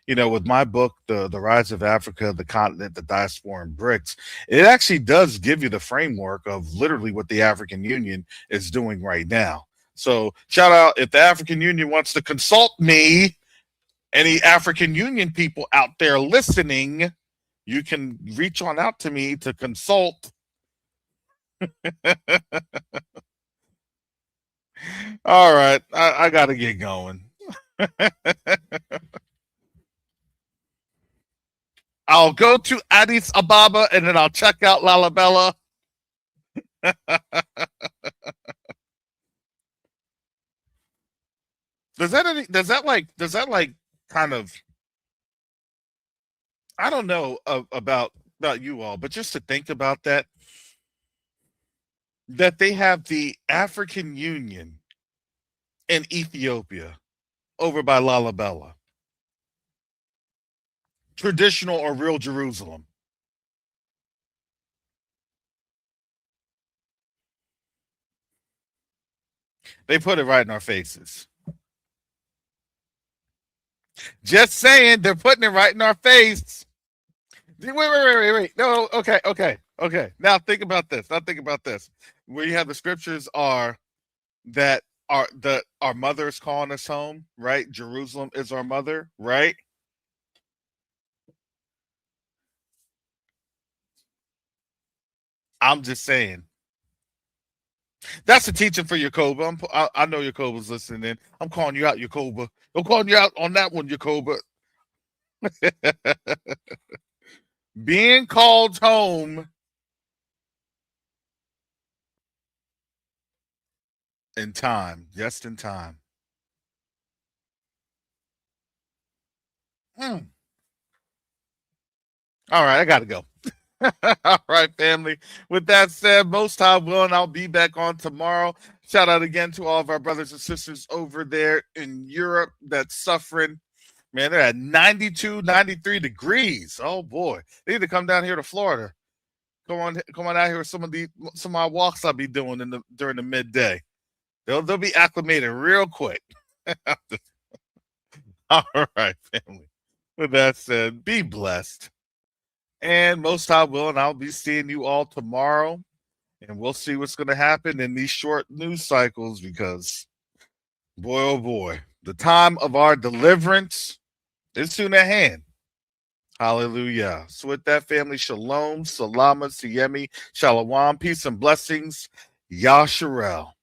with my book, the Rise of Africa, the Continent, the Diaspora, and BRICS, it actually does give you the framework of literally what the African Union is doing right now. So shout out if the African Union wants to consult me, any African Union people out there listening, you can reach on out to me to consult. All right, I got to get going. I'll go to Addis Ababa and then I'll check out Lalabella. Does that like kind of, I don't know about you all, but just to think about that they have the African Union in Ethiopia over by Lalabella, traditional or real Jerusalem. They put it right in our faces. Just saying, they're putting it right in our face. Wait. No, okay. Now think about this. Where you have the scriptures are that our mother is calling us home, right? Jerusalem is our mother, right? I'm just saying. That's a teaching for Yakoba. I know Yakoba's listening. I'm calling you out, Yakoba. I'm calling you out on that one, Yakoba. Being called home in time, just in time. All right, I gotta go. All right, family. With that said, most high willing, I'll be back on tomorrow. Shout out again to all of our brothers and sisters over there in Europe that's suffering. Man, they're at 92, 93 degrees. Oh boy. They need to come down here to Florida. Come on out here with some of my walks I'll be doing during the midday. They'll be acclimated real quick. All right, family. With that said, be blessed. And most high willing, I'll be seeing you all tomorrow. And we'll see what's going to happen in these short news cycles because, boy, oh boy, the time of our deliverance is soon at hand. Hallelujah. So with that, family, shalom, salama, siyemi, shalom, peace and blessings. Yasharel.